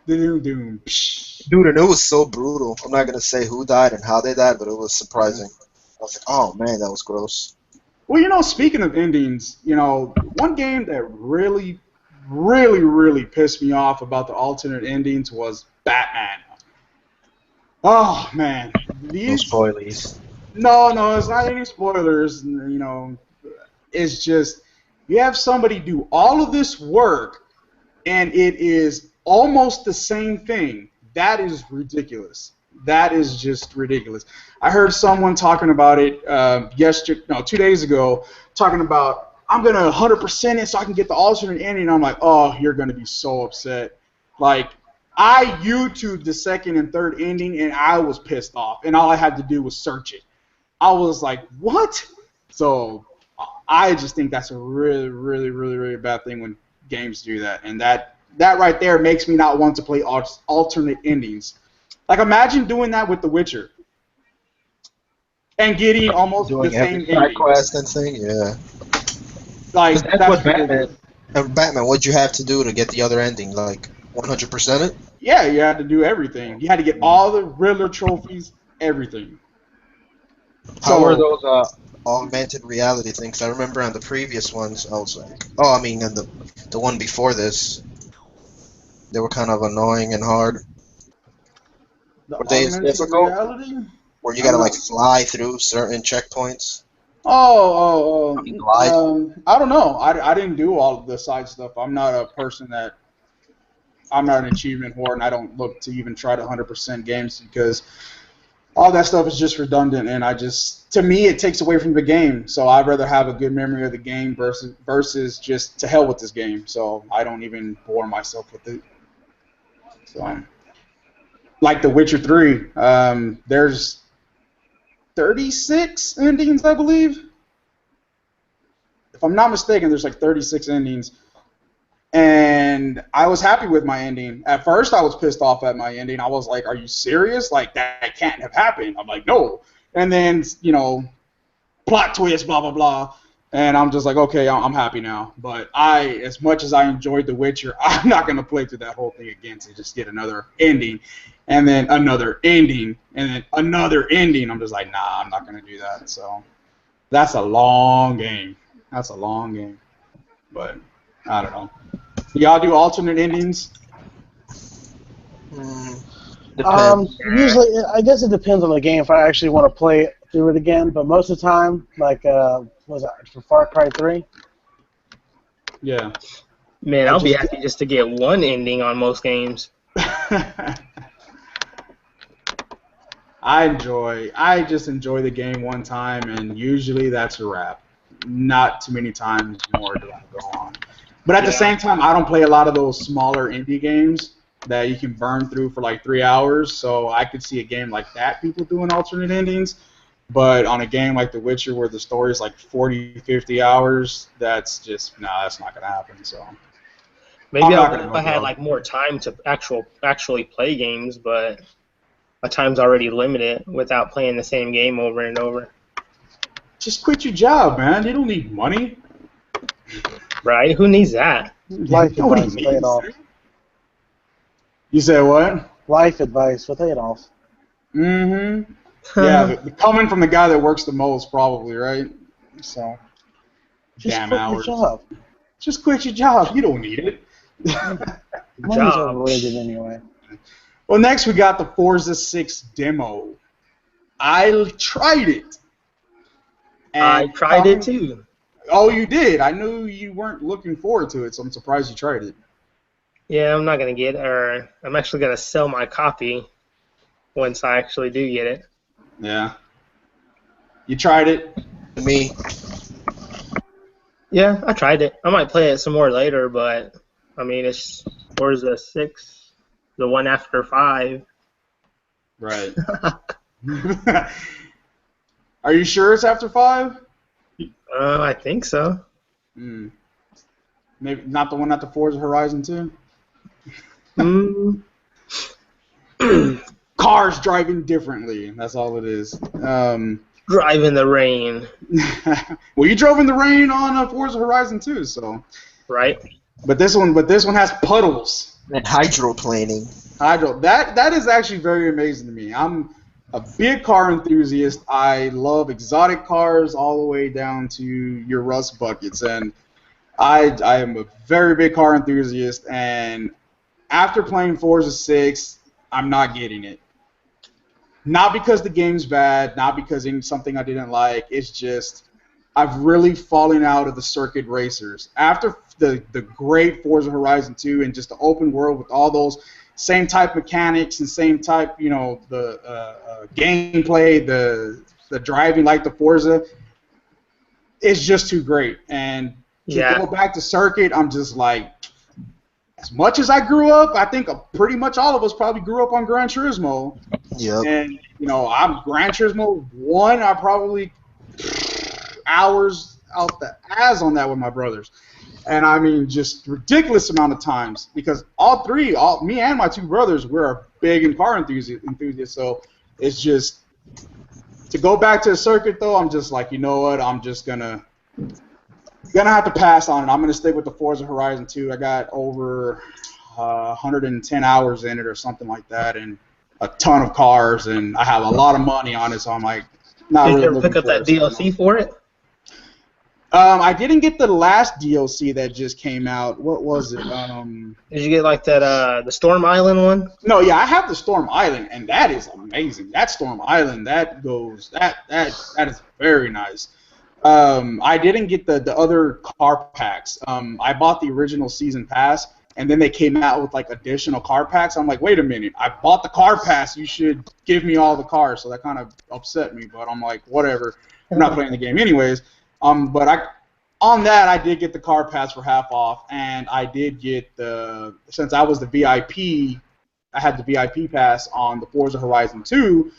Dude, and it was so brutal. I'm not gonna say who died and how they died, but it was surprising. I was like, oh man, that was gross. Well, you know, speaking of endings, you know, one game that really, really, really pissed me off about the alternate endings was Batman. Oh man, No spoilies. No, it's not any spoilers. You know, it's just you have somebody do all of this work, and it is almost the same thing. That is ridiculous. That is just ridiculous. I heard someone talking about it 2 days ago, talking about, I'm going to 100% it so I can get the alternate ending. And I'm like, oh, you're going to be so upset. Like, I YouTubed the second and third ending, and I was pissed off. And all I had to do was search it. I was like, what? So I just think that's a really, really, really, really bad thing when games do that. And that right there makes me not want to play alternate endings. Like, imagine doing that with The Witcher and getting almost the same ending. Quest and thing, yeah. Like, that's what Batman. Batman, what'd you have to do to get the other ending? Like 100% it? Yeah, you had to do everything. You had to get all the Riddler trophies, everything. How were those augmented reality things? I remember on the previous ones, I was like, and the one before this, they were kind of annoying and hard. Were they as difficult? Reality? Where you gotta like fly through certain checkpoints? I don't know. I didn't do all of the side stuff. I'm not a person that. I'm not an achievement whore, and I don't look to even try to 100% games because all that stuff is just redundant, and to me, it takes away from the game. So I'd rather have a good memory of the game versus just to hell with this game. So I don't even bore myself with it. So, like The Witcher 3, there's 36 endings, I believe. If I'm not mistaken, there's like 36 endings. and I was happy with my ending. At first, I was pissed off at my ending. I was like, "Are you serious? Like that can't have happened." I'm like, "No." And then plot twist, blah blah blah. And I'm just like, okay, I'm happy now. But as much as I enjoyed The Witcher, I'm not gonna play through that whole thing again to just get another ending, and then another ending, and then another ending. I'm just like, nah, I'm not gonna do that. So that's a long game. That's a long game. But I don't know. Y'all do alternate endings? Depends. Usually, I guess it depends on the game if I actually want to play it through it again. But most of the time, like, was that for Far Cry 3? Yeah. Man, I'll be happy just to get one ending on most games. I just enjoy the game one time, and usually that's a wrap. Not too many times more do I go on. But at the same time, I don't play a lot of those smaller indie games that you can burn through for like 3 hours, so I could see a game like that, people doing alternate endings. But on a game like The Witcher where the story is like 40, 50 hours, that's not going to happen. So maybe I would if I had like more time to actually play games, but my time's already limited without playing the same game over and over. Just quit your job, man. You don't need money. Right? Who needs that? Life advice with Adolf. You said what? Life advice with Adolf. Mm-hmm. Yeah, coming from the guy that works the most, probably, right? So, just damn quit hours. Your job. Just quit your job. You don't need it. Money's overrated anyway. Well, next we got the Forza 6 demo. I tried it. I tried it too. Oh, you did? I knew you weren't looking forward to it, so I'm surprised you tried it. Yeah, I'm not going to get it, or I'm actually going to sell my copy once I actually do get it. Yeah. You tried it? Me. Yeah, I tried it. I might play it some more later, but, I mean, it's Forza 6, the one after 5. Right. Are you sure it's after 5? I think so. Maybe not the one after Forza Horizon 2? Cars driving differently. That's all it is. Drive in the rain. Well, you drove in the rain on Forza Horizon 2, so. Right. But this one has puddles. And hydroplaning. That is actually very amazing to me. I'm a big car enthusiast. I love exotic cars all the way down to your rust buckets, and I am a very big car enthusiast. And after playing Forza 6, I'm not getting it. Not because the game's bad, not because it's something I didn't like. It's just I've really fallen out of the circuit racers. After the great Forza Horizon 2 and just the open world with all those same type mechanics and same type, the gameplay, the driving like the Forza, it's just too great. And to go back to circuit, I'm just like, as much as I grew up, I think pretty much all of us probably grew up on Gran Turismo. Yep. And, I'm Gran Turismo 1, I probably hours out the ass on that with my brothers. And I mean, just ridiculous amount of times because me and my two brothers, we're big in car enthusiasts. So it's just, to go back to the circuit though, I'm just like, you know what, I'm just gonna have to pass on it. I'm gonna stick with the Forza Horizon 2. I got over 110 hours in it or something like that, and a ton of cars, and I have a lot of money on it, so I'm like, not really. Did you ever pick up that DLC for it? I didn't get the last DLC that just came out. What was it? Did you get like that the Storm Island one? No, yeah, I have the Storm Island, and that is amazing. That Storm Island, that is very nice. I didn't get the other car packs. I bought the original season pass, and then they came out with like additional car packs. I'm like, wait a minute, I bought the car pass. You should give me all the cars. So that kind of upset me, but I'm like, whatever. I'm not playing the game anyways. But I did get the car pass for half off, and I did get since I was the VIP, I had the VIP pass on the Forza Horizon 2.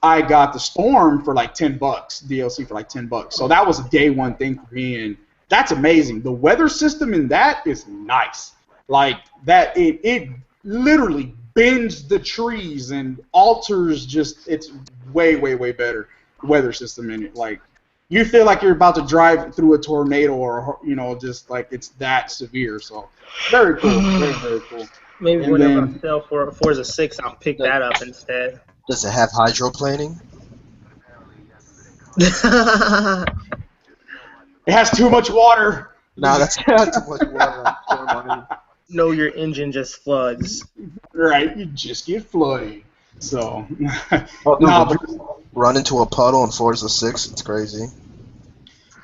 I got the Storm for like $10, DLC for like $10. So that was a day one thing for me, and that's amazing. The weather system in that is nice. Like that, it literally bends the trees and alters. Just it's way better weather system in it. Like you feel like you're about to drive through a tornado, or just like it's that severe. So very cool, very cool. Maybe And whenever then- I sell for Forza 6, I'll pick that up instead. Does it have hydroplaning? It has too much water. Nah, that's not too much water. No, your engine just floods. Right, you just get flooding. So, Oh, dude, no, would you run into a puddle in Forza 6? It's crazy.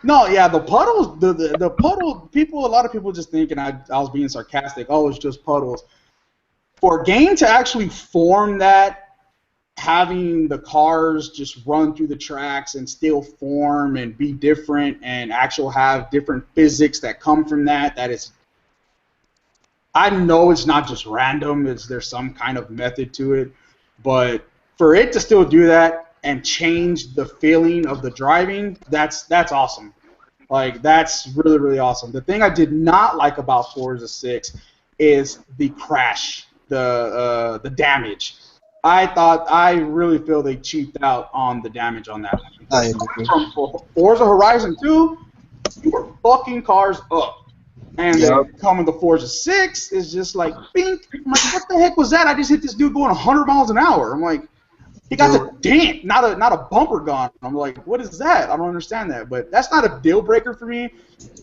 no, yeah, the puddles, the puddle. A lot of people just thinking I was being sarcastic. Oh, it's just puddles. For a game to actually form that, having the cars just run through the tracks and still form and be different and actually have different physics that come from that is, I know it's not just random, there's some kind of method to it, but for it to still do that and change the feeling of the driving, that's awesome. Like, that's really awesome. The thing I did not like about Forza 6 is the crash, the damage. I really feel they cheaped out on the damage on that. I agree. From Forza Horizon 2, you were fucking cars up. And then coming to Forza 6 is just like, bink. I'm like, what the heck was that? I just hit this dude going 100 miles an hour. I'm like, he got a dent, not a bumper gone. I'm like, what is that? I don't understand that. But that's not a deal breaker for me.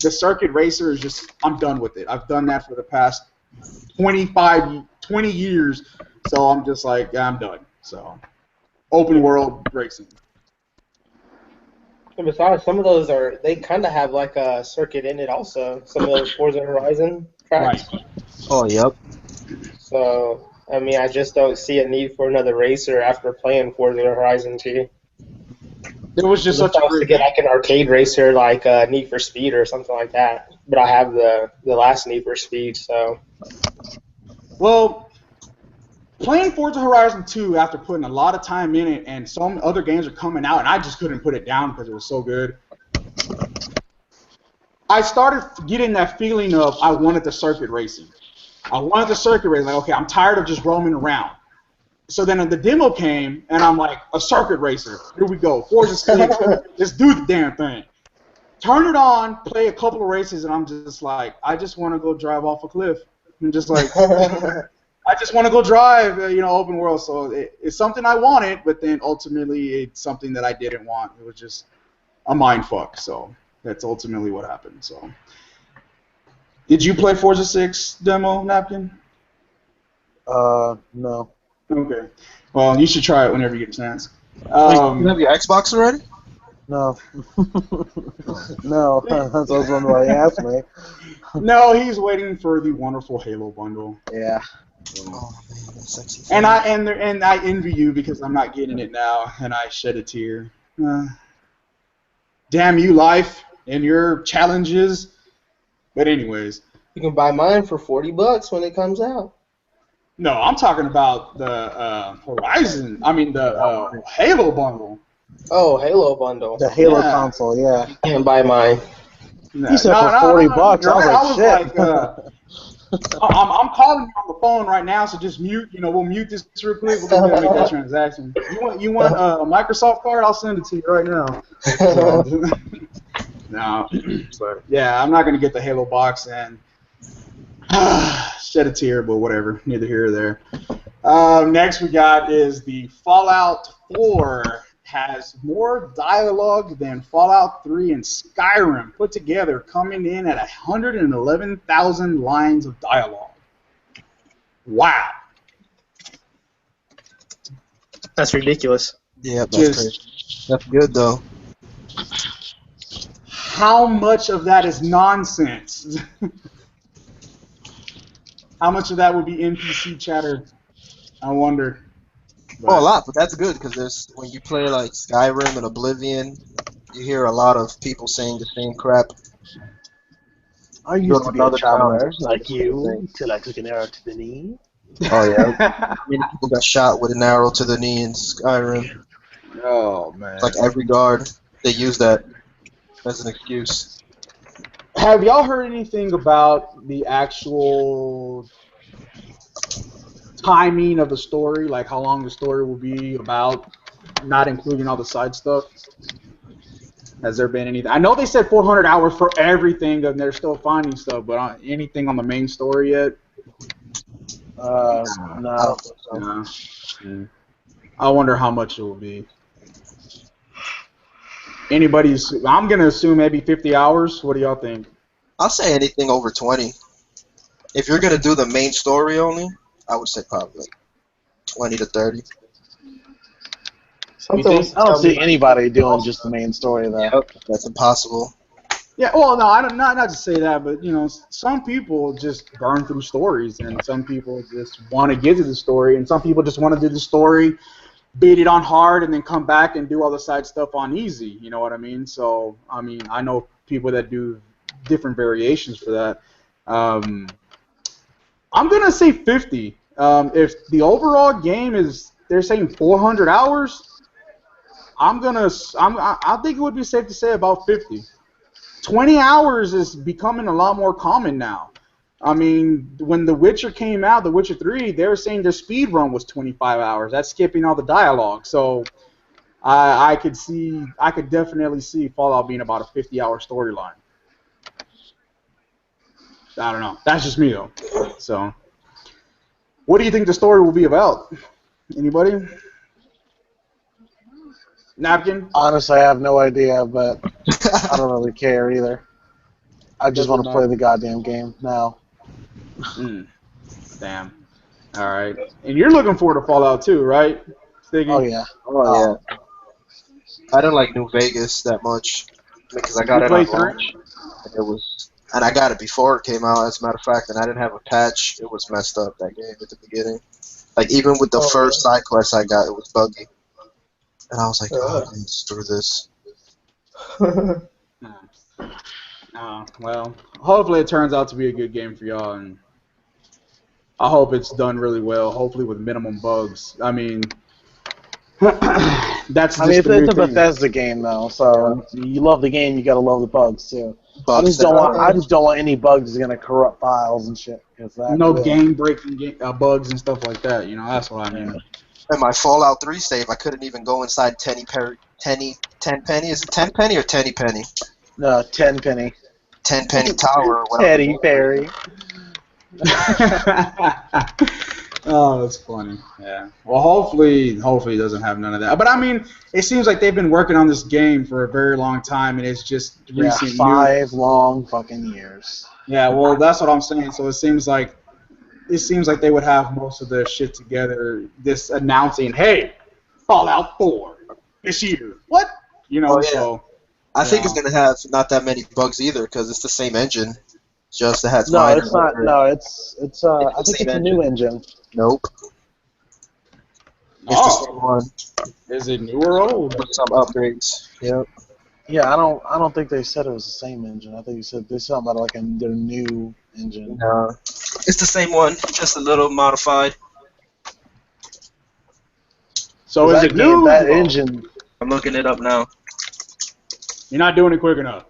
The circuit racer is just, I'm done with it. I've done that for the past 20 years. So I'm just like, yeah, I'm done. So, open world racing. And besides, some of those they kind of have like a circuit in it also. Some of those Forza Horizon tracks. Right. Oh, yep. So, I mean, I just don't see a need for another racer after playing Forza Horizon 2. It was just such a to get like an arcade racer like Need for Speed or something like that. But I have the last Need for Speed, so. Well, playing Forza Horizon 2 after putting a lot of time in it, and some other games are coming out, and I just couldn't put it down because it was so good. I started getting that feeling of I wanted the circuit racing. I wanted the circuit racing. Like, okay, I'm tired of just roaming around. So then the demo came, and I'm like, a circuit racer. Here we go. Forza 6. Let's do the damn thing. Turn it on, play a couple of races, and I'm just like, I just want to go drive off a cliff. I'm just like, I just want to go drive, open world. So it's something I wanted, but then ultimately it's something that I didn't want. It was just a mind fuck. So that's ultimately what happened. So, did you play Forza 6 demo, Napkin? No. Okay. Well, you should try it whenever you get a chance. You have your Xbox already? No. No, that's what somebody asked me. No, he's waiting for the wonderful Halo bundle. Yeah. Oh, man, that's sexy. And I envy you because I'm not getting it now, and I shed a tear. Damn you, life, and your challenges. But anyways. You can buy mine for $40 when it comes out. No, I'm talking about the Horizon. I mean the Halo bundle. Oh, Halo bundle. The Halo console, yeah. You can't buy mine. He said for $40. I was like, shit. I'm calling you on the phone right now, so just mute. We'll mute this real quick. We're gonna make that transaction. You want a Microsoft card? I'll send it to you right now. No, but yeah, I'm not gonna get the Halo box and shed a tear, but whatever. Neither here or there. Next we got is the Fallout 4. Has more dialogue than Fallout 3 and Skyrim put together, coming in at 111,000 lines of dialogue. Wow. That's ridiculous. Yeah, that's crazy. That's good, though. How much of that is nonsense? How much of that would be NPC chatter? I wonder. Oh, a lot, but that's good because when you play like Skyrim and Oblivion, you hear a lot of people saying the same crap. I used to be a traveler like you till I took an arrow to the knee. Oh yeah, many people got shot with an arrow to the knee in Skyrim. Oh man! Like every guard, they use that as an excuse. Have y'all heard anything about the actual timing of the story? Like how long the story will be about, not including all the side stuff? Has there been anything? I know they said 400 hours for everything, and they're still finding stuff, but anything on the main story yet? I No. don't think so. No. Yeah. I wonder how much it will be. I'm gonna assume maybe 50 hours. What do y'all think? I'll say anything over 20. If you're gonna do the main story only, I would say probably like 20 to 30. Something think? wants to I don't tell me see like anybody doing just the main story though. Yep, that's impossible. Yeah, well, no, I don't not to say that, but some people just burn through stories, and some people just want to get to the story, and some people just want to do the story, beat it on hard, and then come back and do all the side stuff on easy. You know what I mean? So, I mean, I know people that do different variations for that. I'm gonna say 50. If the overall game they're saying 400 hours, I think it would be safe to say about 50. 20 hours is becoming a lot more common now. I mean, when The Witcher came out, The Witcher 3, they were saying their speed run was 25 hours. That's skipping all the dialogue. So I could definitely see Fallout being about a 50-hour storyline. I don't know. That's just me though. So, what do you think the story will be about? Anybody? Napkin? Honestly, I have no idea, but I don't really care either. I just want to play the goddamn game now. Damn. All right. And you're looking forward to Fallout 2, right? Stiggy? Oh yeah. Oh yeah. I didn't like New Vegas that much because I got You it on play 3? launch. And I got it before it came out, as a matter of fact, and I didn't have a patch. It was messed up, that game at the beginning. Like, even with the first side quest I got, it was buggy. And I was like, oh, screw this. Well, hopefully it turns out to be a good game for y'all, and I hope it's done really well, hopefully with minimum bugs. I mean, that's just it's the a thing. Bethesda game though, so you love the game, you gotta love the bugs too. I Bugs just don't want any bugs that's gonna corrupt files and shit. No game-breaking bugs and stuff like that. That's what I mean. And my Fallout 3 save, I couldn't even go inside Tenpenny. Is it Tenpenny or Tenpenny? No, Tenpenny. Tenpenny Tower. Teddy Perry. Oh, that's funny. Yeah. Well, hopefully it doesn't have none of that. But I mean, it seems like they've been working on this game for a very long time, and it's just recent 5 long fucking years. Yeah. Well, that's what I'm saying. So it seems like they would have most of the shit together. This announcing, hey, Fallout 4 this year. What? So. I think it's gonna have not that many bugs either because it's the same engine. Just it has No, minor it's not. upgrades. No, it's. I think it's a new engine. Nope. It's the same one Is it new or old? with some upgrades. Yep. Yeah, I don't think they said it was the same engine. I think they said there's something about like their new engine. No. It's the same one, just a little modified. So is it new? That engine. I'm looking it up now. You're not doing it quick enough.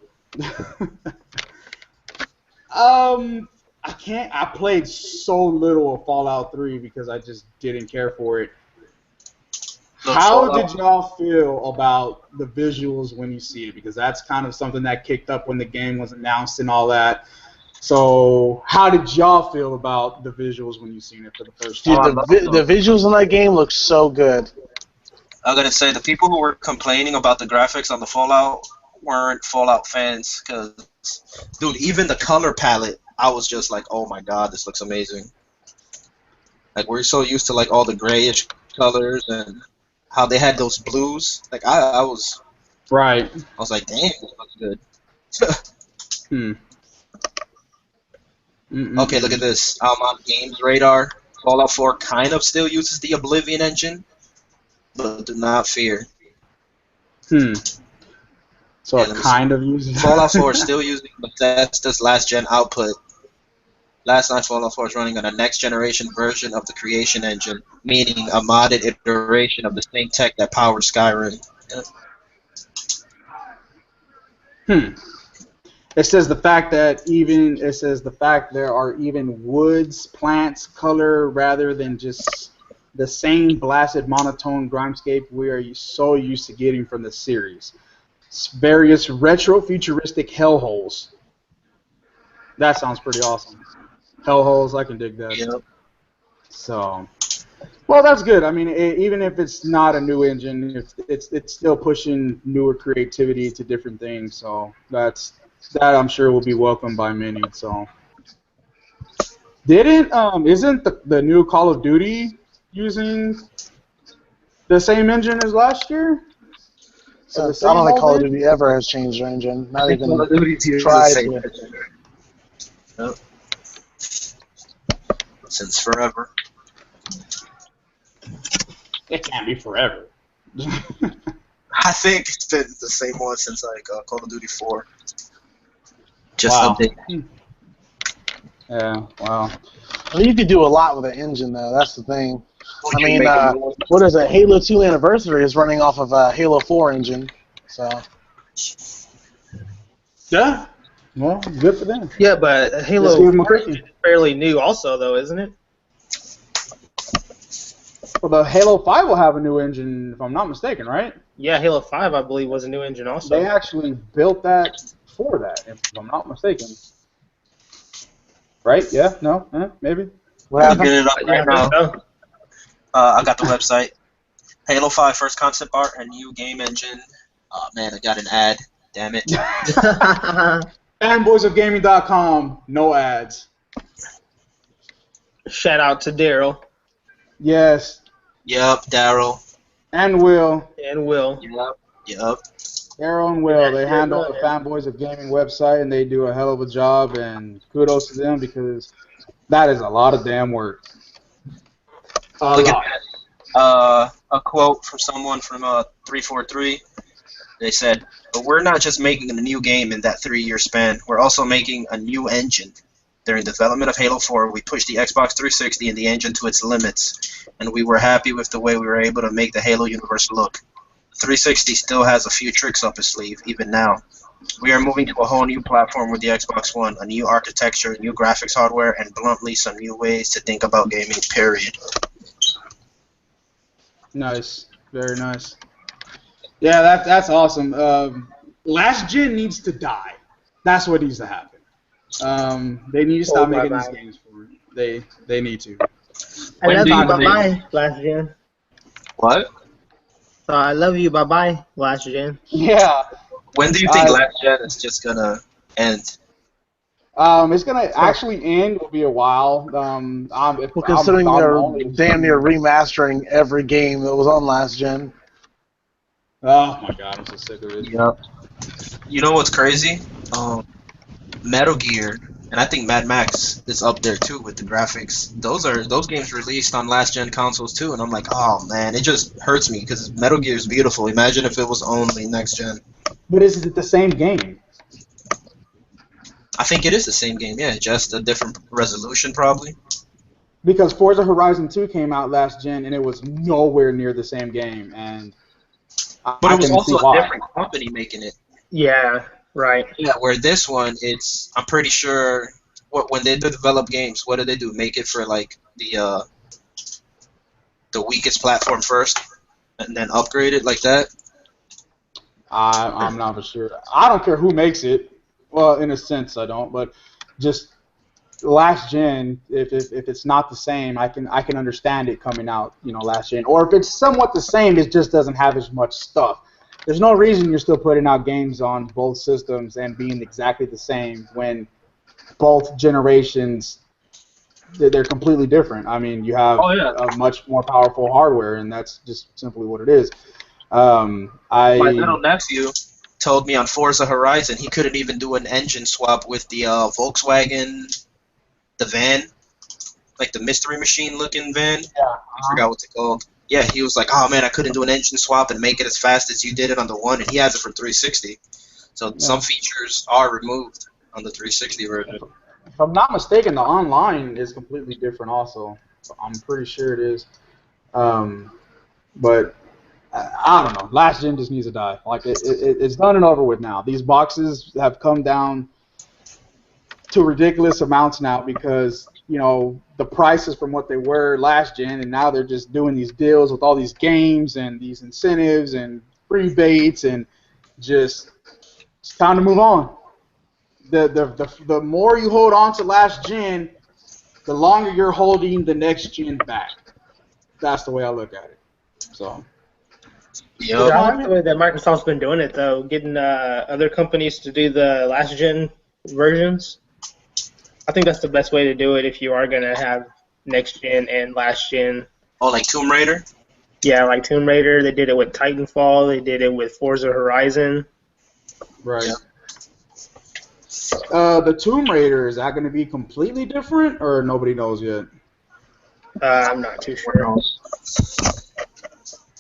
I played so little of Fallout 3 because I just didn't care for it. How did y'all feel about the visuals when you see it? Because that's kind of something that kicked up when the game was announced and all that. So, how did y'all feel about the visuals when you seen it for the first time? Dude, the visuals in that game look so good. I'm gonna say the people who were complaining about the graphics on the Fallout weren't Fallout fans, because, dude, even the color palette, I was just like, oh my god, this looks amazing. Like, we're so used to like all the grayish colors and how they had those blues. Like, I was right. I was like, damn, this looks good. Okay, look at this. On Games Radar, Fallout 4 kind of still uses the Oblivion engine, but do not fear. So it kind of uses Fallout 4 is still using Bethesda's last-gen output. Last night, Fallout 4 is running on a next-generation version of the Creation Engine, meaning a modded iteration of the same tech that powers Skyrim. It says the fact there are even woods, plants, color rather than just the same blasted monotone grimescape we are so used to getting from the series. Various retro futuristic hellholes. That sounds pretty awesome. Hellholes, I can dig that. Yep. So, well, that's good. I mean, even if it's not a new engine, it's still pushing newer creativity to different things. So that I'm sure will be welcomed by many. So, isn't the new Call of Duty using the same engine as last year? I don't think Call of Duty ever has changed their engine. Not even Call of Duty's using the tried same to. engine. Yep. Since forever. It can't be forever. I think it's been the same one since like Call of Duty 4. Just Wow. update. Yeah, wow. I mean, you could do a lot with an engine, though. That's the thing. Well, I you mean, make a new one. what is it? Halo 2 Anniversary is running off of a Halo 4 engine. So Yeah. Well, good for them. Yeah, but Just Halo give 'em a 4 quickie. is fairly new also, though, isn't it? Well, the Halo 5 will have a new engine, if I'm not mistaken, right? Yeah, Halo 5, I believe, was a new engine also. They actually built that for that, if I'm not mistaken. Right? Yeah? No? Maybe? what I'm happened? getting it up Yeah, right now. so. I got the website. Halo 5 first concept art and new game engine. Oh man, I got an ad. Damn it. Fanboysofgaming.com, no ads. Shout out to Daryl Yes. Yup, Daryl. And Will. and Will. Yup. Daryl and Will, they Yeah, handle the yeah. Fanboys of Gaming website, and they do a hell of a job, and kudos to them because that is a lot of damn work. Look at that. A quote from someone from 343. They said, "But we're not just making a new game in that 3-year span. We're also making a new engine. During development of Halo 4, we pushed the Xbox 360 and the engine to its limits, and we were happy with the way we were able to make the Halo universe look. 360 still has a few tricks up its sleeve, even now. We are moving to a whole new platform with the Xbox One, a new architecture, new graphics hardware, and bluntly, some new ways to think about gaming, period." Nice. Very nice. Yeah, that's awesome. Last Gen needs to die. That's what needs to happen. They need to stop making these games for it. They need to. I When love do you, you bye-bye, Last Gen. What? So I love you, bye-bye, Last Gen. Yeah. When do you think Last Gen is just gonna end? It's gonna actually end. Will be a while. Well, considering they're damn near remastering every game that was on last gen. Oh my god, I'm so sick of it. Yep. You know what's crazy? Metal Gear, and I think MadMax is up there too with the graphics. Those games released on last gen consoles too, and I'm like, oh man, it just hurts me because Metal Gear is beautiful. Imagine if it was only next gen. But is it the same game? I think it is the same game, yeah, just a different resolution probably. Because Forza Horizon 2 came out last gen and it was nowhere near the same game, and But I it was can also see a why. different company making it. Yeah, right. Yeah, where this one, I'm pretty sure when they develop games, what do they do? Make it for like the weakest platform first, and then upgrade it like that. I'm not for sure. I don't care who makes it. Well, in a sense, I don't. But just last gen, if it's not the same, I can understand it coming out, last gen. Or if it's somewhat the same, it just doesn't have as much stuff. There's no reason you're still putting out games on both systems and being exactly the same when both generations they're completely different. I mean, you have a much more powerful hardware, and that's just simply what it is. My little nephew told me on Forza Horizon he couldn't even do an engine swap with the Volkswagen, the van, like the mystery machine looking van. Yeah. I forgot what's it called. Yeah, he was like, oh man, I couldn't do an engine swap and make it as fast as you did it on the one, and he has it for 360. So some features are removed on the 360 version. If I'm not mistaken, the online is completely different also. I'm pretty sure it is. But I don't know. Last gen just needs to die. Like it's done and over with now. These boxes have come down to ridiculous amounts now because, you know, the prices from what they were last gen, and now they're just doing these deals with all these games and these incentives and rebates, and just it's time to move on. The more you hold on to last gen, the longer you're holding the next gen back. That's the way I look at it. So. Yeah, Yep. I like the way that Microsoft's been doing it, though, getting other companies to do the last gen versions. I think that's the best way to do it if you are going to have next gen and last gen. Oh, like Tomb Raider? Yeah, like Tomb Raider, they did it with Titanfall, they did it with Forza Horizon. Right. Yeah. The Tomb Raider, is that going to be completely different, or nobody knows yet? I'm not too sure.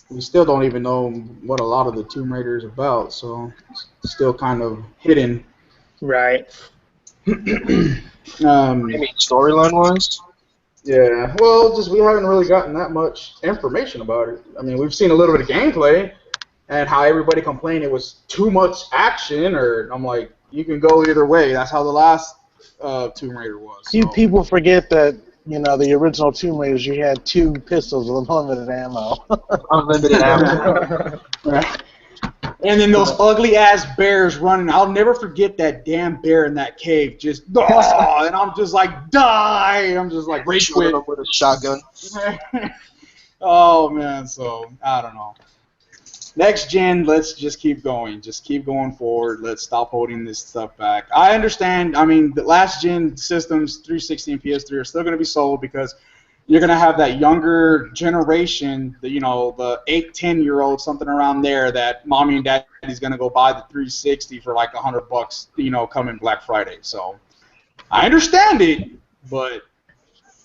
We still don't even know what a lot of the Tomb Raider is about, so it's still kind of hidden. Right. You mean storyline-wise? Yeah, well, just we haven't really gotten that much information about it. I mean, we've seen a little bit of gameplay and how everybody complained it was too much action, or I'm like, you can go either way. That's how the last Tomb Raider was. So. People forget that, you know, the original Tomb Raiders, you had 2 pistols with unlimited ammo. Unlimited ammo. Right. And then those ugly ass bears running. I'll never forget that damn bear in that cave. Just and I'm just like, die. I'm just like, rage quit. With a shotgun. Oh man, so I don't know. Next gen, let's just keep going. Just keep going forward. Let's stop holding this stuff back. I understand. I mean, the last gen systems, 360 and PS3, are still going to be sold because you're going to have that younger generation, the 8, 10-year-old, something around there, that mommy and daddy's going to go buy the 360 for like $100, coming Black Friday. So I understand it, but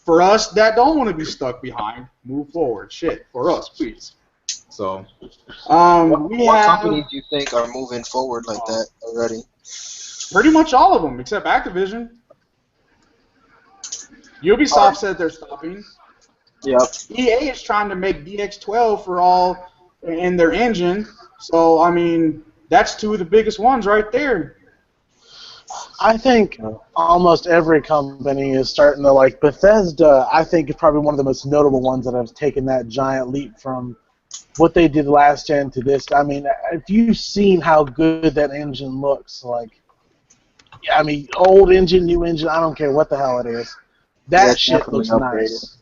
for us that don't want to be stuck behind, move forward. Shit, for us, please. So, what companies do you think are moving forward like that already? Pretty much all of them, except Activision. Ubisoft said they're stopping. Yep. EA is trying to make DX12 for all in their engine. So, I mean, that's 2 of the biggest ones right there. I think almost every company is starting to, like, Bethesda, I think is probably one of the most notable ones that have taken that giant leap from what they did last gen to this. I mean, if you've seen how good that engine looks, like, I mean, old engine, new engine, I don't care what the hell it is. That shit looks nice.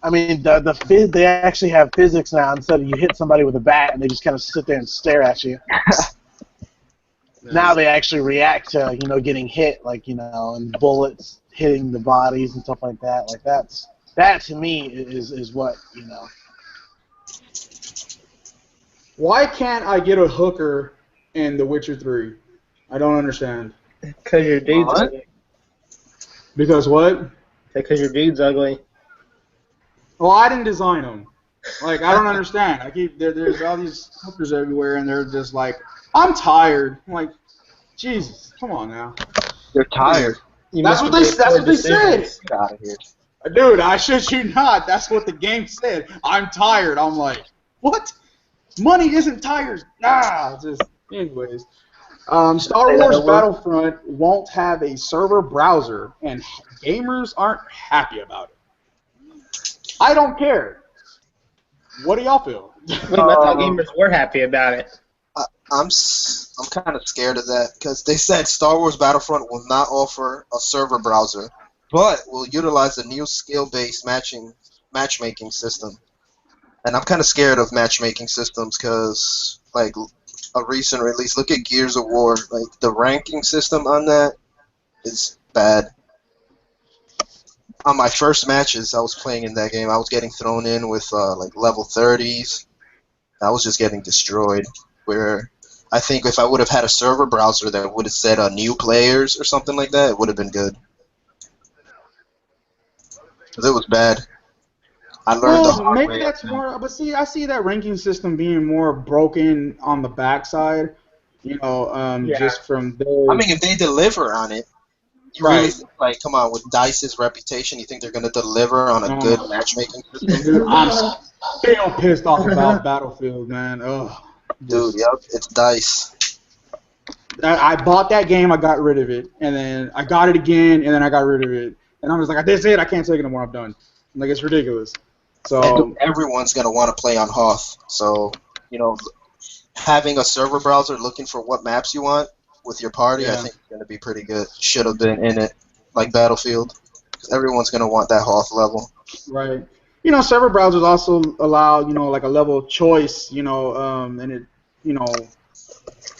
I mean, they actually have physics now. Instead of you hit somebody with a bat and they just kind of sit there and stare at you. Now they actually react to, getting hit, like, and bullets hitting the bodies and stuff like that. Like, that to me is what, Why can't I get a hooker in The Witcher 3? I don't understand. Because your dude's ugly. Because what? Because your dude's ugly. Well, I didn't design them. Like, I don't understand. There's all these hookers everywhere, and they're just like, I'm tired. I'm like, Jesus, come on now. They're tired. That's what they said. Get out of here. Dude, I shit you not. That's what the game said. I'm tired. I'm like, what? Money isn't tired. Anyways. Star Wars Battlefront won't have a server browser, and gamers aren't happy about it. I don't care. What do y'all feel? I thought gamers were happy about it. I'm kind of scared of that because they said Star Wars Battlefront will not offer a server browser, but will utilize a new skill-based matchmaking system. And I'm kind of scared of matchmaking systems because, like, a recent release, look at Gears of War. Like, the ranking system on that is bad. On my first matches I was playing in that game, I was getting thrown in with like level 30s. I was just getting destroyed. Where I think if I would have had a server browser that would have said new players or something like that, it would have been good. Because it was bad. I learned the hard maybe way. that's more. But see, I see that ranking system being more broken on the backside. Just from there. I mean, if they deliver on it, you Right. really think, like, come on, with DICE's reputation, you think they're going to deliver on a good matchmaking system? Dude, I'm still pissed off about Battlefield, man. Ugh. Dude, yep, it's DICE. I bought that game, I got rid of it, and then I got it again, and then I got rid of it, and I was like, that's it, I can't take it anymore, I'm done. Like, it's ridiculous. So Everyone's gonna want to play on Hoth. So having a server browser looking for what maps you want with your party, I think is gonna be pretty good. Should have been in it like Battlefield, because everyone's gonna want that Hoth level. Right. Server browsers also allow like a level of choice. And it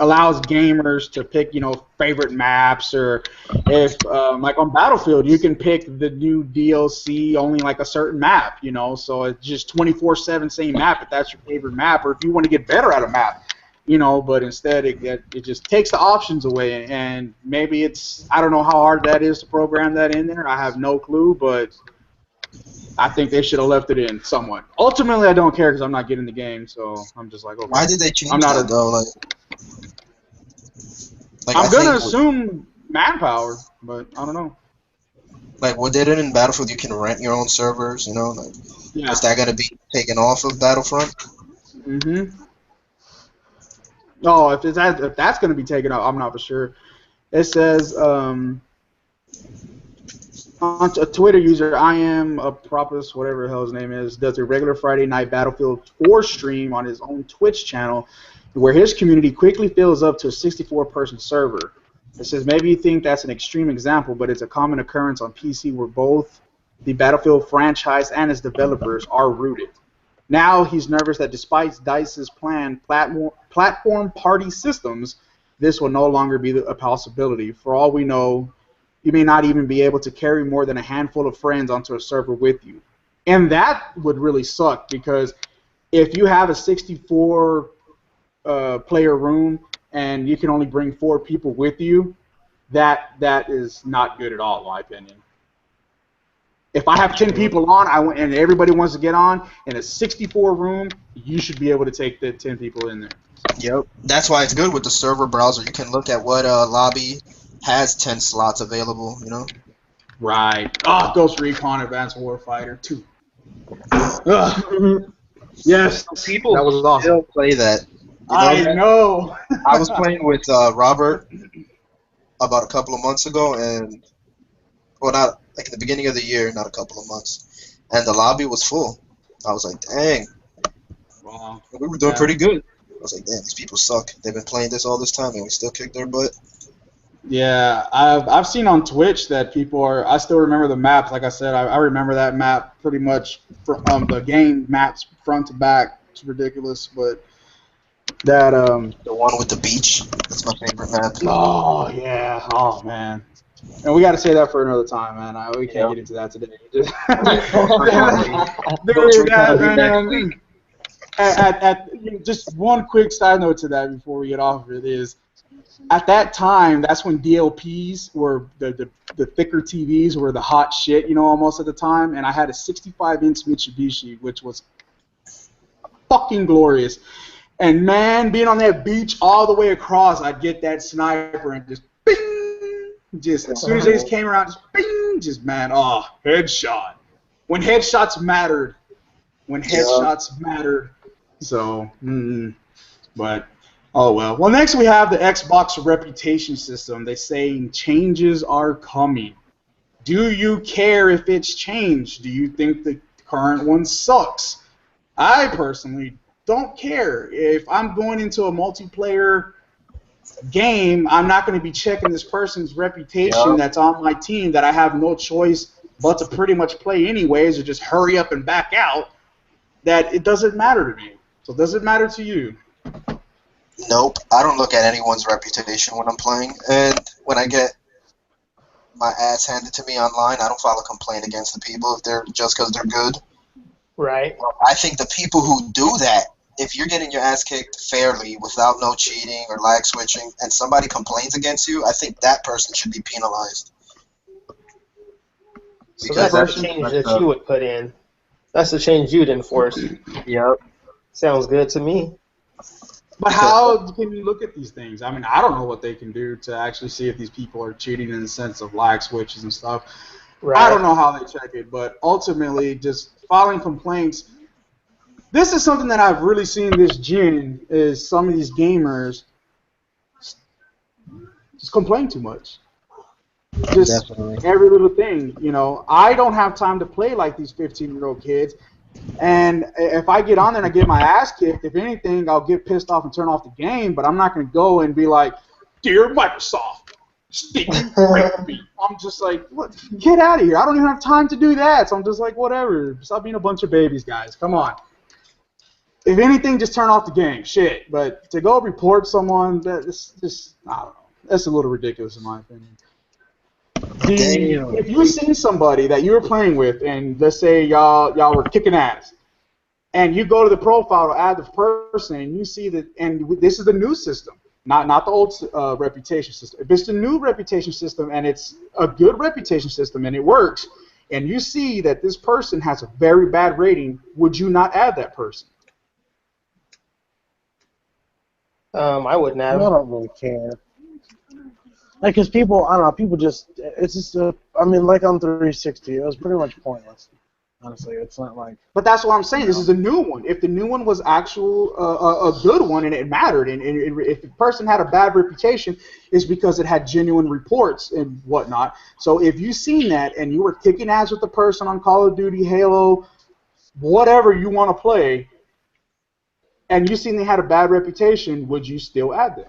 allows gamers to pick, favorite maps, or if, like on Battlefield, you can pick the new DLC only like a certain map, so it's just 24/7 same map if that's your favorite map, or if you want to get better at a map, but instead it just takes the options away, and maybe I don't know how hard that is to program that in there. I have no clue, but I think they should have left it in somewhat. Ultimately, I don't care because I'm not getting the game, so I'm just like, okay. Why did they change that though? I'm gonna assume manpower, but I don't know. Like, what did it in Battlefield? You can rent your own servers, Is that gonna be taken off of Battlefront? Oh, if that's gonna be taken off, I'm not for sure. It says on a Twitter user, I am a Propus, whatever the hell his name is, does a regular Friday night Battlefield 4 stream on his own Twitch channel, where his community quickly fills up to a 64-person server. It says, maybe you think that's an extreme example, but it's a common occurrence on PC where both the Battlefield franchise and its developers are rooted. Now he's nervous that despite DICE's planned platform party systems, this will no longer be a possibility. For all we know, you may not even be able to carry more than a handful of friends onto a server with you. And that would really suck, because if you have a 64 player room and you can only bring 4 people with you, that is not good at all, in my opinion. If I have 10 people on and everybody wants to get on in a 64 room, you should be able to take the 10 people in there. Yep. That's why it's good with the server browser. You can look at what lobby has 10 slots available, Right. Oh, Ghost Recon Advanced Warfighter 2. Yes. People that was awesome. still play that. I know. I was playing with Robert about a couple of months ago, and not like in the beginning of the year, not a couple of months, and the lobby was full. I was like, dang. Wow. We were doing pretty good. I was like, damn, these people suck. They've been playing this all this time, and we still kick their butt. Yeah, I've seen on Twitch that people are. I still remember the maps. Like I said, I remember that map pretty much from the game maps front to back. It's ridiculous, but that the one with the beach. That's my favorite map. Oh yeah. Oh man. And we got to say that for another time, man. We can't get into that today. Just one quick side note to that before we get off of it is, at that time, that's when DLPs were the thicker TVs were the hot shit, almost at the time. And I had a 65-inch Mitsubishi, which was fucking glorious. And man, being on that beach all the way across, I'd get that sniper and just bing, just as soon as they just came around, just bing, just man, headshot. When headshots mattered. So, but. Oh, well. Well, next we have the Xbox reputation system. They say changes are coming. Do you care if it's changed? Do you think the current one sucks? I personally don't care. If I'm going into a multiplayer game, I'm not going to be checking this person's reputation that's on my team that I have no choice but to pretty much play anyways, or just hurry up and back out. That it doesn't matter to me. So does it matter to you? Nope, I don't look at anyone's reputation when I'm playing, and when I get my ass handed to me online, I don't file a complaint against the people if they're just because they're good. Right. I think the people who do that, if you're getting your ass kicked fairly without no cheating or lag switching, and somebody complains against you, I think that person should be penalized. So that's the change that you would put in. That's the change you'd enforce. Yep. Sounds good to me. But how can you look at these things? I mean, I don't know what they can do to actually see if these people are cheating in the sense of lag switches and stuff. Right. I don't know how they check it, but ultimately, just filing complaints. This is something that I've really seen this gen, is some of these gamers just complain too much. Just Definitely. every little thing, you know. I don't have time to play like these 15-year-old kids. And if I get on there and I get my ass kicked, if anything, I'll get pissed off and turn off the game. But I'm not going to go and be like, "Dear Microsoft, Sticky raped me." I'm just like, what? Get out of here. I don't even have time to do that. So I'm just like, whatever. Stop being a bunch of babies, guys. Come on. If anything, just turn off the game. Shit. But to go report someone, that's just, I don't know. That's a little ridiculous in my opinion. Damn. If you see somebody that you were playing with, and let's say y'all were kicking ass, and you go to the profile to add the person, and you see that, and this is the new system, not the old reputation system. If it's the new reputation system and it's a good reputation system and it works, and you see that this person has a very bad rating, would you not add that person? I wouldn't I have. don't really care. Like, cause people, I don't know, people just, it's just, I mean, like on 360, it was pretty much pointless. Honestly, it's not like. But that's what I'm saying. This is a new one. If the new one was actual a good one and it mattered, and if the person had a bad reputation, it's because it had genuine reports and whatnot. So if you seen that and you were kicking ass with the person on Call of Duty, Halo, whatever you want to play, and you seen they had a bad reputation, would you still add them?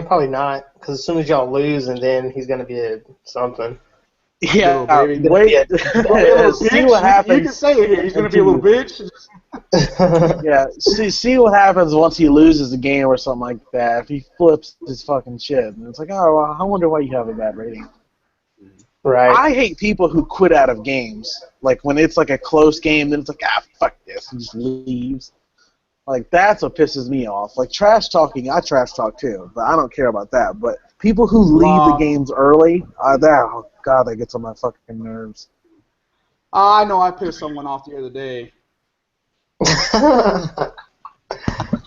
Probably not, because as soon as y'all lose, and then he's gonna be a something. Yeah, baby. wait. See what happens. You can say it here. He's gonna be a little bitch. Yeah, see what happens once he loses the game or something like that. If he flips his fucking shit, and it's like, oh, well, I wonder why you have a bad rating. Right. I hate people who quit out of games. Like when it's like a close game, then it's like, fuck this, and just leaves. Like that's what pisses me off. Like trash talking, I trash talk too, but I don't care about that. But people who leave the games early, oh god, that gets on my fucking nerves. I know I pissed someone off the other day.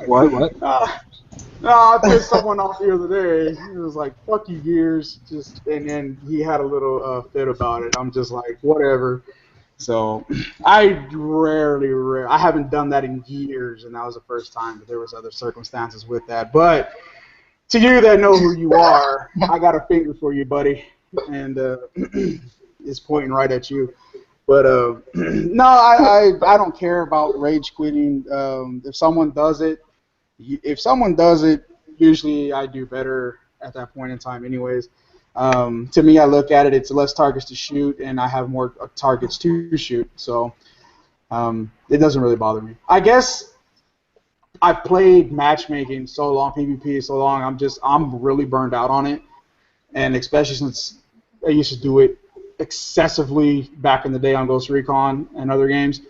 What? No, I pissed someone off the other day. He was like, "Fuck you, Gears," and then he had a little fit about it. I'm just like, whatever. So I haven't done that in years, and that was the first time. But there was other circumstances with that. But to you that know who you are, I got a finger for you, buddy, and it's pointing right at you. But no, I don't care about rage quitting. If someone does it, usually I do better at that point in time, anyways. To me, I look at it, it's less targets to shoot, and I have more targets to shoot, so it doesn't really bother me. I guess I've played matchmaking so long, PvP so long, I'm really burned out on it, and especially since I used to do it excessively back in the day on Ghost Recon and other games.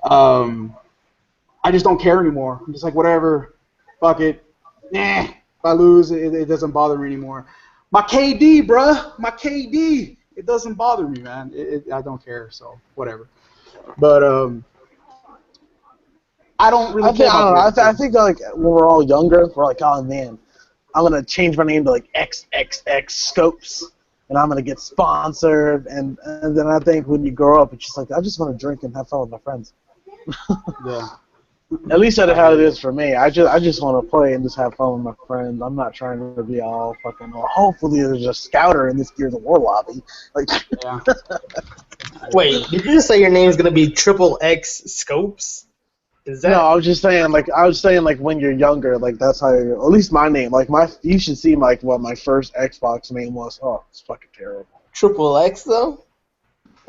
I just don't care anymore. I'm just like, whatever, fuck it. Nah, if I lose, it doesn't bother me anymore. My KD, bruh. My KD. It doesn't bother me, man. I don't care, so whatever. But I don't really care about I think like when we're all younger, we're like, oh man, I'm gonna change my name to like XXX Scopes, and I'm gonna get sponsored. And then I think when you grow up, it's just like I just want to drink and have fun with my friends. Yeah. At least that's how it is for me. I just want to play and just have fun with my friends. I'm not trying to be all fucking. Well, hopefully there's a scouter in this Gears of War lobby. Like, Yeah. Wait, did you just say your name's gonna be Triple X Scopes? Is that? no, I was saying like when you're younger, like that's how. At least my name, like you should see like what my first Xbox name was. Oh, it's fucking terrible. Triple X though?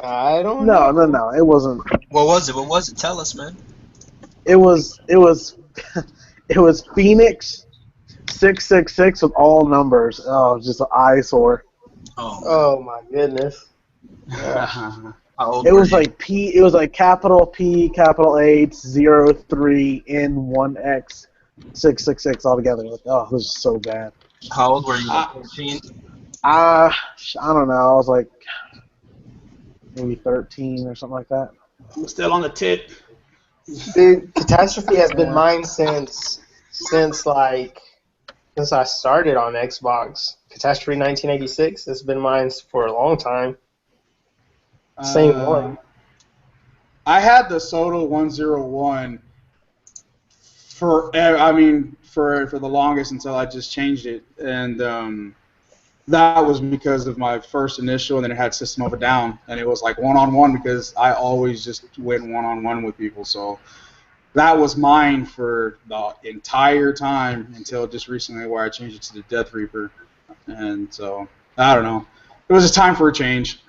I don't know. No, it wasn't. What was it? What was it? Tell us, man. It was Phoenix 666 with all numbers. Oh, it was just an eyesore. Oh my goodness. How old It were was you? like It was like capital P, capital H, 03, N1X, 666 all together. Like, oh, this is so bad. How old were you? 14? I don't know. I was like maybe 13 or something like that. I'm still on the tit. Dude, Catastrophe has been mine since I started on Xbox. Catastrophe 1986 has been mine for a long time. Same one. I had the Soto 101 for the longest until I just changed it, and that was because of my first initial, and then it had System of a Down, and it was like one-on-one because I always just went one-on-one with people. So that was mine for the entire time until just recently where I changed it to the Death Reaper. And so, I don't know. It was just time for a change.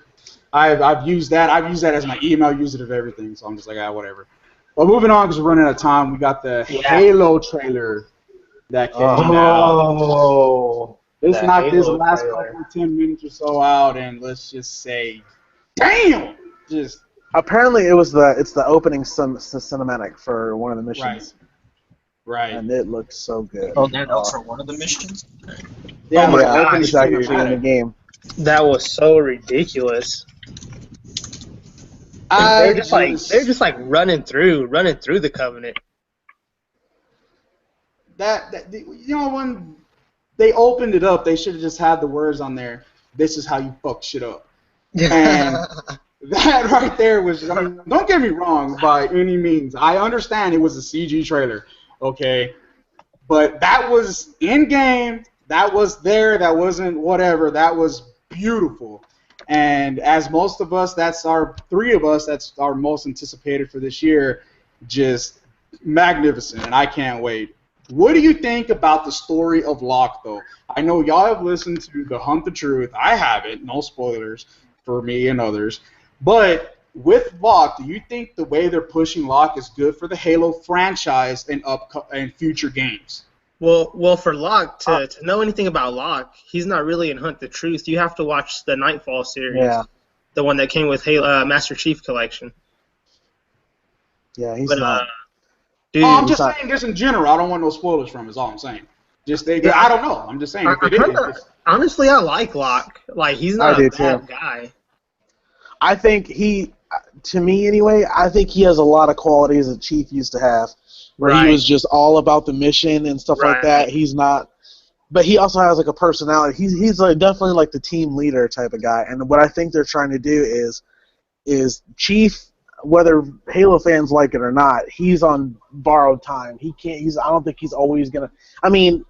I've used that. I've used that as my email, used it of everything. So I'm just like, whatever. But moving on, because we're running out of time, we got the Halo trailer that came out. Oh, Let's knock this Halo last trailer. couple of 10 minutes or so out, and let's just say, damn! Just Apparently, it's the opening cinematic for one of the missions, right. and it looks so good. Oh, that was for one of the missions? Yeah, Oh my like Yeah, gosh, opening it's actually in the cinematic. game. That was so ridiculous. They're just like running through the Covenant. You know, when they opened it up, they should have just had the words on there. This is how you fuck shit up. And that right there was, I mean, don't get me wrong by any means. I understand it was a CG trailer, okay? But that was in-game. That was there. That wasn't whatever. That was beautiful. And as most of us, that's our most anticipated for this year. Just magnificent, and I can't wait. What do you think about the story of Locke, though? I know y'all have listened to the Hunt the Truth. I haven't. No spoilers for me and others. But with Locke, do you think the way they're pushing Locke is good for the Halo franchise and future games? Well, for Locke to know anything about Locke, he's not really in Hunt the Truth. You have to watch the Nightfall series, Yeah. the one that came with Halo Master Chief Collection. Yeah, he's But not. dude, I'm just not- saying, just in general, I don't want no spoilers from. Is all I'm saying. I don't know. I'm just saying if it is. honestly, I like Locke. Like he's not a bad guy. I think to me anyway, I think he has a lot of qualities that Chief used to have, where he was just all about the mission and stuff like that. He's not, but he also has like a personality. He's like definitely like the team leader type of guy. And what I think they're trying to do is Chief, whether Halo fans like it or not, he's on borrowed time. He can't. I don't think he's always gonna. I mean,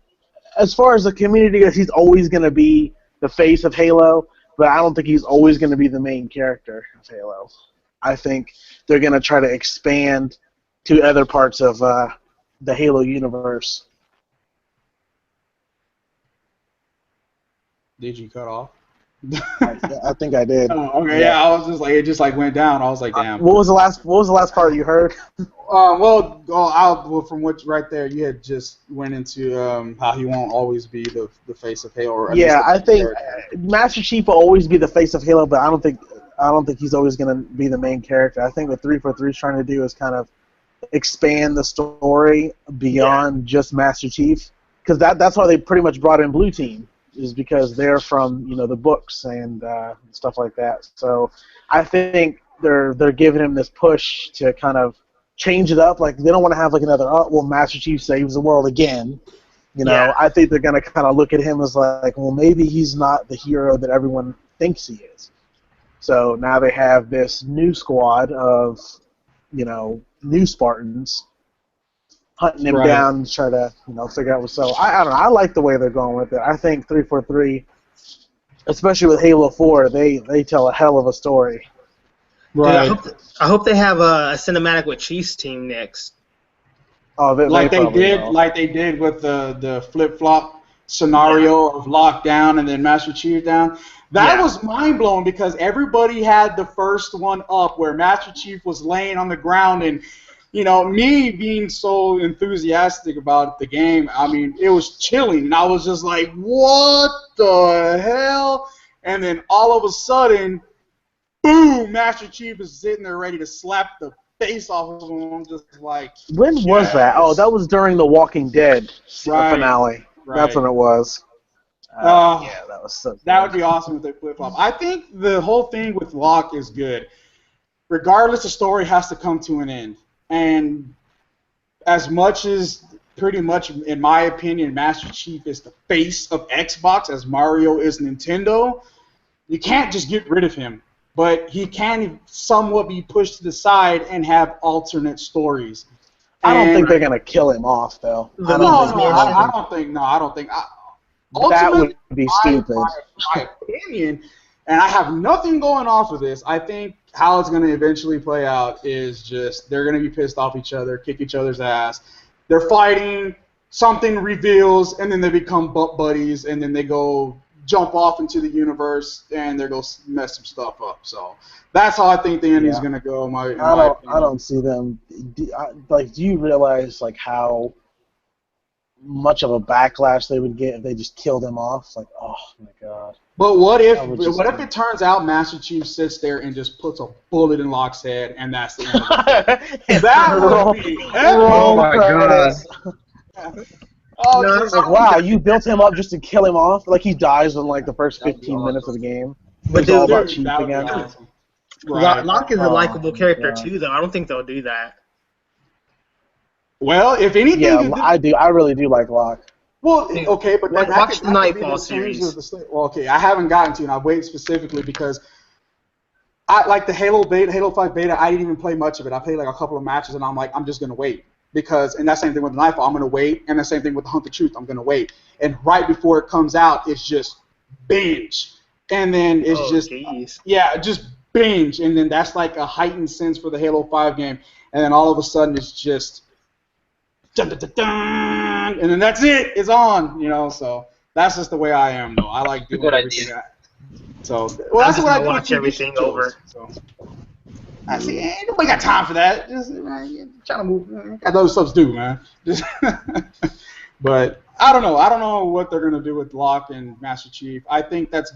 as far as the community goes, he's always gonna be the face of Halo. But I don't think he's always going to be the main character of Halo. I think they're going to try to expand to other parts of the Halo universe. Did you cut off? I think I did. Oh, okay, yeah. I was just like, it just like went down. I was like, damn. What was the last part you heard? From what right there, you had just went into how he won't always be the face of Halo. Or Yeah, I think Master Chief will always be the face of Halo, but I don't think he's always going to be the main character. I think what 343 is trying to do is kind of expand the story beyond just Master Chief, because that's why they pretty much brought in Blue Team, is because they're from the books and stuff like that. So I think they're giving him this push to kind of change it up. Like they don't want to have like another Master Chief saves the world again. I think they're gonna kind of look at him as like, well, maybe he's not the hero that everyone thinks he is. So now they have this new squad of new Spartans hunting him down and try to figure out what's up. I don't know. I like the way they're going with it. I think 343, especially with Halo 4, they tell a hell of a story. Right. Dude, I hope they have a cinematic with Chief's team next. Oh, like they did with the flip flop scenario of lockdown and then Master Chief down. That was mind blowing because everybody had the first one up where Master Chief was laying on the ground and. Me being so enthusiastic about the game, I mean, it was chilling. And I was just like, what the hell? And then all of a sudden, boom, Master Chief is sitting there ready to slap the face off of him. I'm just like, when was that? Oh, that was during the Walking Dead finale. Right. That's when it was. Yeah, that was so good. That would be awesome if they flip-flop. I think the whole thing with Locke is good. Regardless, the story has to come to an end. And as much as, pretty much, in my opinion, Master Chief is the face of Xbox, as Mario is Nintendo, you can't just get rid of him. But he can somewhat be pushed to the side and have alternate stories. I don't think they're going to kill him off, though. I don't think. That ultimately, would be stupid. my opinion, and I have nothing going off of this. I think how it's going to eventually play out is just they're going to be pissed off each other, kick each other's ass. They're fighting, something reveals, and then they become butt buddies, and then they go jump off into the universe, and they go mess some stuff up. So that's how I think the ending's going to go. I don't see them. Do you realize like how much of a backlash they would get if they just killed him off? Like, oh my god. But what if it turns out Master Chief sits there and just puts a bullet in Locke's head, and that's the end of it? That would be epic. Oh my god. Oh, no, like, wow, you built him up just to kill him off? Like he dies in like the first 15 minutes of the game. But it's all about Chief again. Awesome. Right. Locke is a likable character too, though. I don't think they'll do that. Well, if anything, yeah, I do. I really do like Locke. Well, okay, but watch the Nightfall series. Well, okay, I haven't gotten to, and I wait specifically because I like the Halo 5 beta. I didn't even play much of it. I played like a couple of matches, and I'm like, I'm just gonna wait because, and that same thing with the Nightfall. I'm gonna wait, and the same thing with the Hunt the Truth. I'm gonna wait, and right before it comes out, it's just binge, and then it's just binge, and then that's like a heightened sense for the Halo 5 game, and then all of a sudden it's just. Dun, dun, dun, dun, and then that's it. It's on, So that's just the way I am, though. I like doing everything. So, well, that's what I do. Watch everything over. So, I see. Nobody got time for that. Just trying to move. Got other stuff to do, man. But I don't know. I don't know what they're gonna do with Locke and Master Chief. I think that's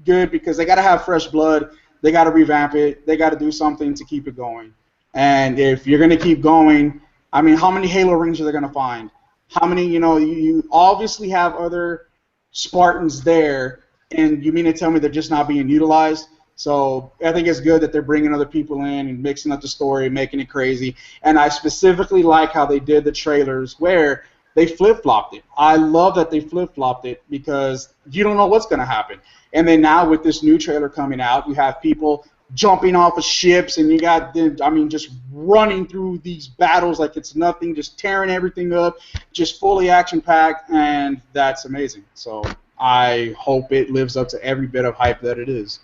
good because they got to have fresh blood. They got to revamp it. They got to do something to keep it going. And if you're gonna keep going. I mean, how many Halo rings are they going to find? How many, you obviously have other Spartans there, and you mean to tell me they're just not being utilized? So I think it's good that they're bringing other people in and mixing up the story, making it crazy. And I specifically like how they did the trailers where they flip-flopped it. I love that they flip-flopped it because you don't know what's going to happen. And then now with this new trailer coming out, you have people jumping off of ships, and you got them, just running through these battles like it's nothing, just tearing everything up, just fully action-packed, and that's amazing. So I hope it lives up to every bit of hype that it is.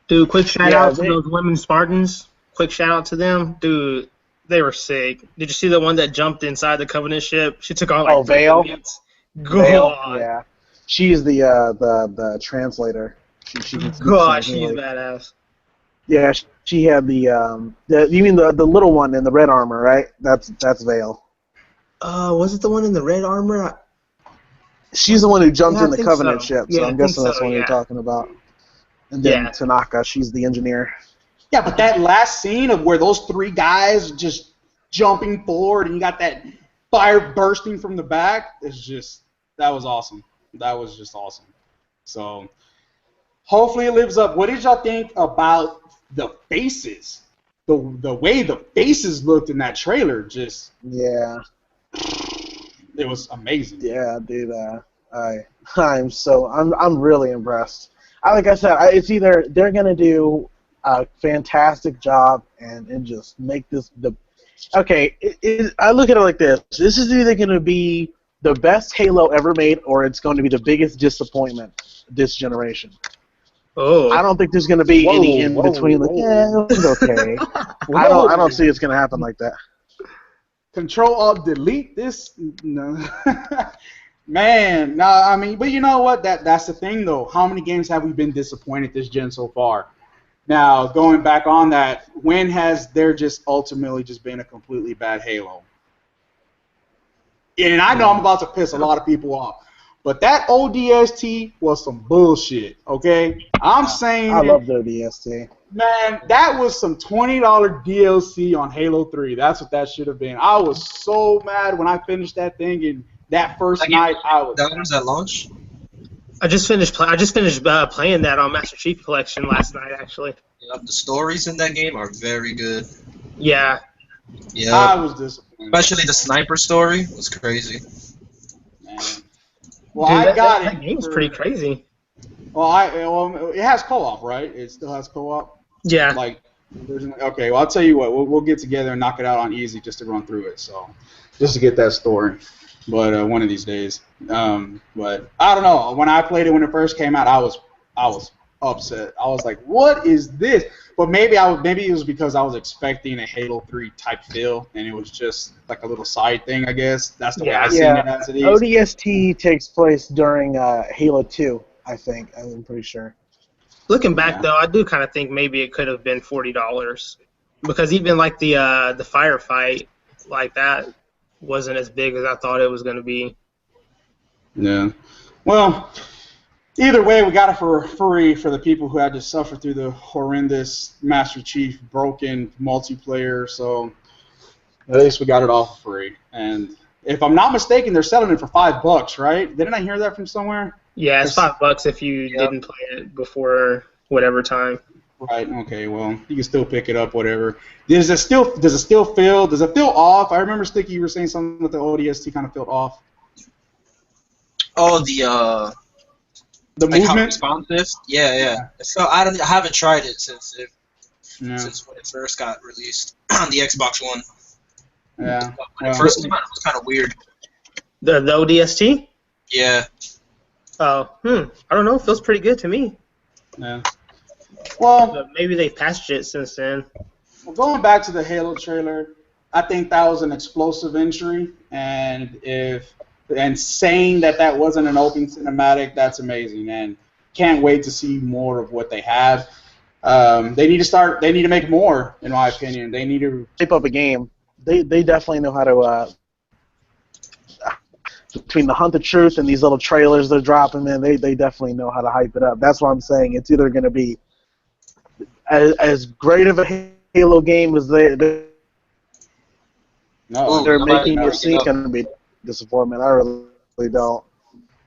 Dude, quick shout-out to those women Spartans. Quick shout-out to them. Dude, they were sick. Did you see the one that jumped inside the Covenant ship? She took on like Vale? Vale, yeah. She's the translator. She's badass. Yeah, she had you mean the little one in the red armor, right? That's Vale. Was it the one in the red armor? She's the one who jumped in the Covenant ship, so I'm guessing that's the one you're talking about. And then Tanaka, she's the engineer. Yeah, but that last scene of where those three guys just jumping forward and you got that fire bursting from the back, that was awesome. That was just awesome. So hopefully it lives up. What did y'all think about the faces? The way the faces looked in that trailer, it was amazing. Yeah, dude. I'm really impressed. Like I said, it's either they're gonna do a fantastic job and just make this I look at it like this. This is either gonna be the best Halo ever made, or it's going to be the biggest disappointment this generation. Oh. I don't think there's going to be any in between. Like, it was okay. I don't see it's going to happen like that. Control-Alt-Delete this? No. Man, no, I mean, but you know what? That's the thing, though. How many games have we been disappointed this gen so far? Now, going back on that, when has there just ultimately just been a completely bad Halo? And I know I'm about to piss a lot of people off, but that ODST was some bullshit, okay? I'm saying I love the ODST. Man, that was some $20 DLC on Halo 3. That's what that should have been. I was so mad when I finished that thing, and that first night I was... $10 at launch? I just finished playing that on Master Chief Collection last night, actually. Yeah, the stories in that game are very good. Yeah. Yeah. I was disappointed. Especially the sniper story was crazy. Man. Well, Dude, that that game's pretty crazy. Well, it has co-op, right? It still has co-op? Yeah. Okay, well, I'll tell you what. We'll get together and knock it out on easy just to run through it, just to get that story. but one of these days. But I don't know. When I played it when it first came out, I was upset. I was like, "What is this?" But maybe it was because I was expecting a Halo 3 type feel, and it was just like a little side thing. I guess that's the way I seen it as it is. ODST takes place during Halo 2, I think. I'm pretty sure. Looking back though, I do kind of think maybe it could have been $40 because even like the firefight like that wasn't as big as I thought it was going to be. Yeah. Well, either way, we got it for free for the people who had to suffer through the horrendous Master Chief broken multiplayer. So at least we got it all for free. And if I'm not mistaken, they're selling it for $5, right? Didn't I hear that from somewhere? Yeah, it's $5 if you didn't play it before whatever time. Right. Okay. Well, you can still pick it up. Whatever. Does it still feel? Does it feel off? I remember Sticky, you were saying something that the ODST kind of felt off. Oh, the like movement. how responsive? Yeah. So I haven't tried it since when it first got released on the Xbox One. Yeah. When it first came out, it was kind of weird. The ODST? Yeah. Oh, I don't know. It feels pretty good to me. Yeah. Well, but maybe they've patched it since then. Well, going back to the Halo trailer, I think that was an explosive entry, and saying that wasn't an open cinematic, that's amazing, and can't wait to see more of what they have. They need to make more, in my opinion. They need to shape up a game. They definitely know how to. Between the Hunt the Truth and these little trailers they're dropping, man, they definitely know how to hype it up. That's why I'm saying it's either going to be as great of a Halo game as they're making it seem. It's going to be disappointment. I really don't.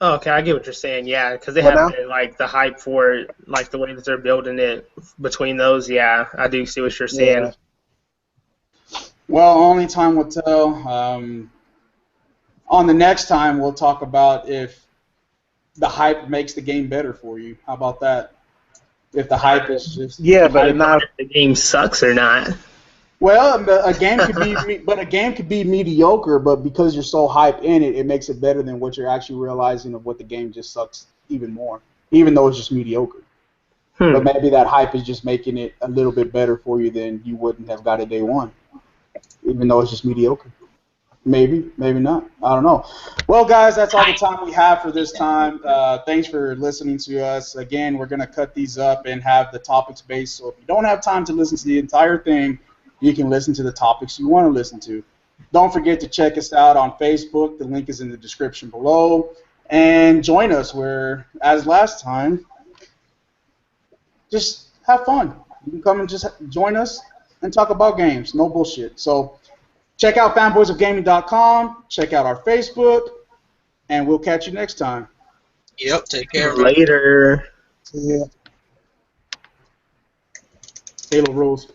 Oh, okay, I get what you're saying. Yeah, because they have like the hype for it, like the way that they're building it between those. Yeah, I do see what you're saying. Yeah. Well, only time will tell. On the next time, we'll talk about if the hype makes the game better for you. How about that? If the hype is just but not if the game sucks or not. Well, a game could be mediocre, but because you're so hyped in it, it makes it better than what you're actually realizing of what the game just sucks even more, even though it's just mediocre. But maybe that hype is just making it a little bit better for you than you wouldn't have got it day one, even though it's just mediocre. Maybe, maybe not. I don't know. Well, guys, that's all the time we have for this time. Thanks for listening to us. Again, we're going to cut these up and have the topics based. So if you don't have time to listen to the entire thing, you can listen to the topics you want to listen to. Don't forget to check us out on Facebook. The link is in the description below. And join us where, as last time, just have fun. You can come and just join us and talk about games. No bullshit. So check out fanboysofgaming.com, check out our Facebook, and we'll catch you next time. Yep, take care. Later. Yeah. Halo rules.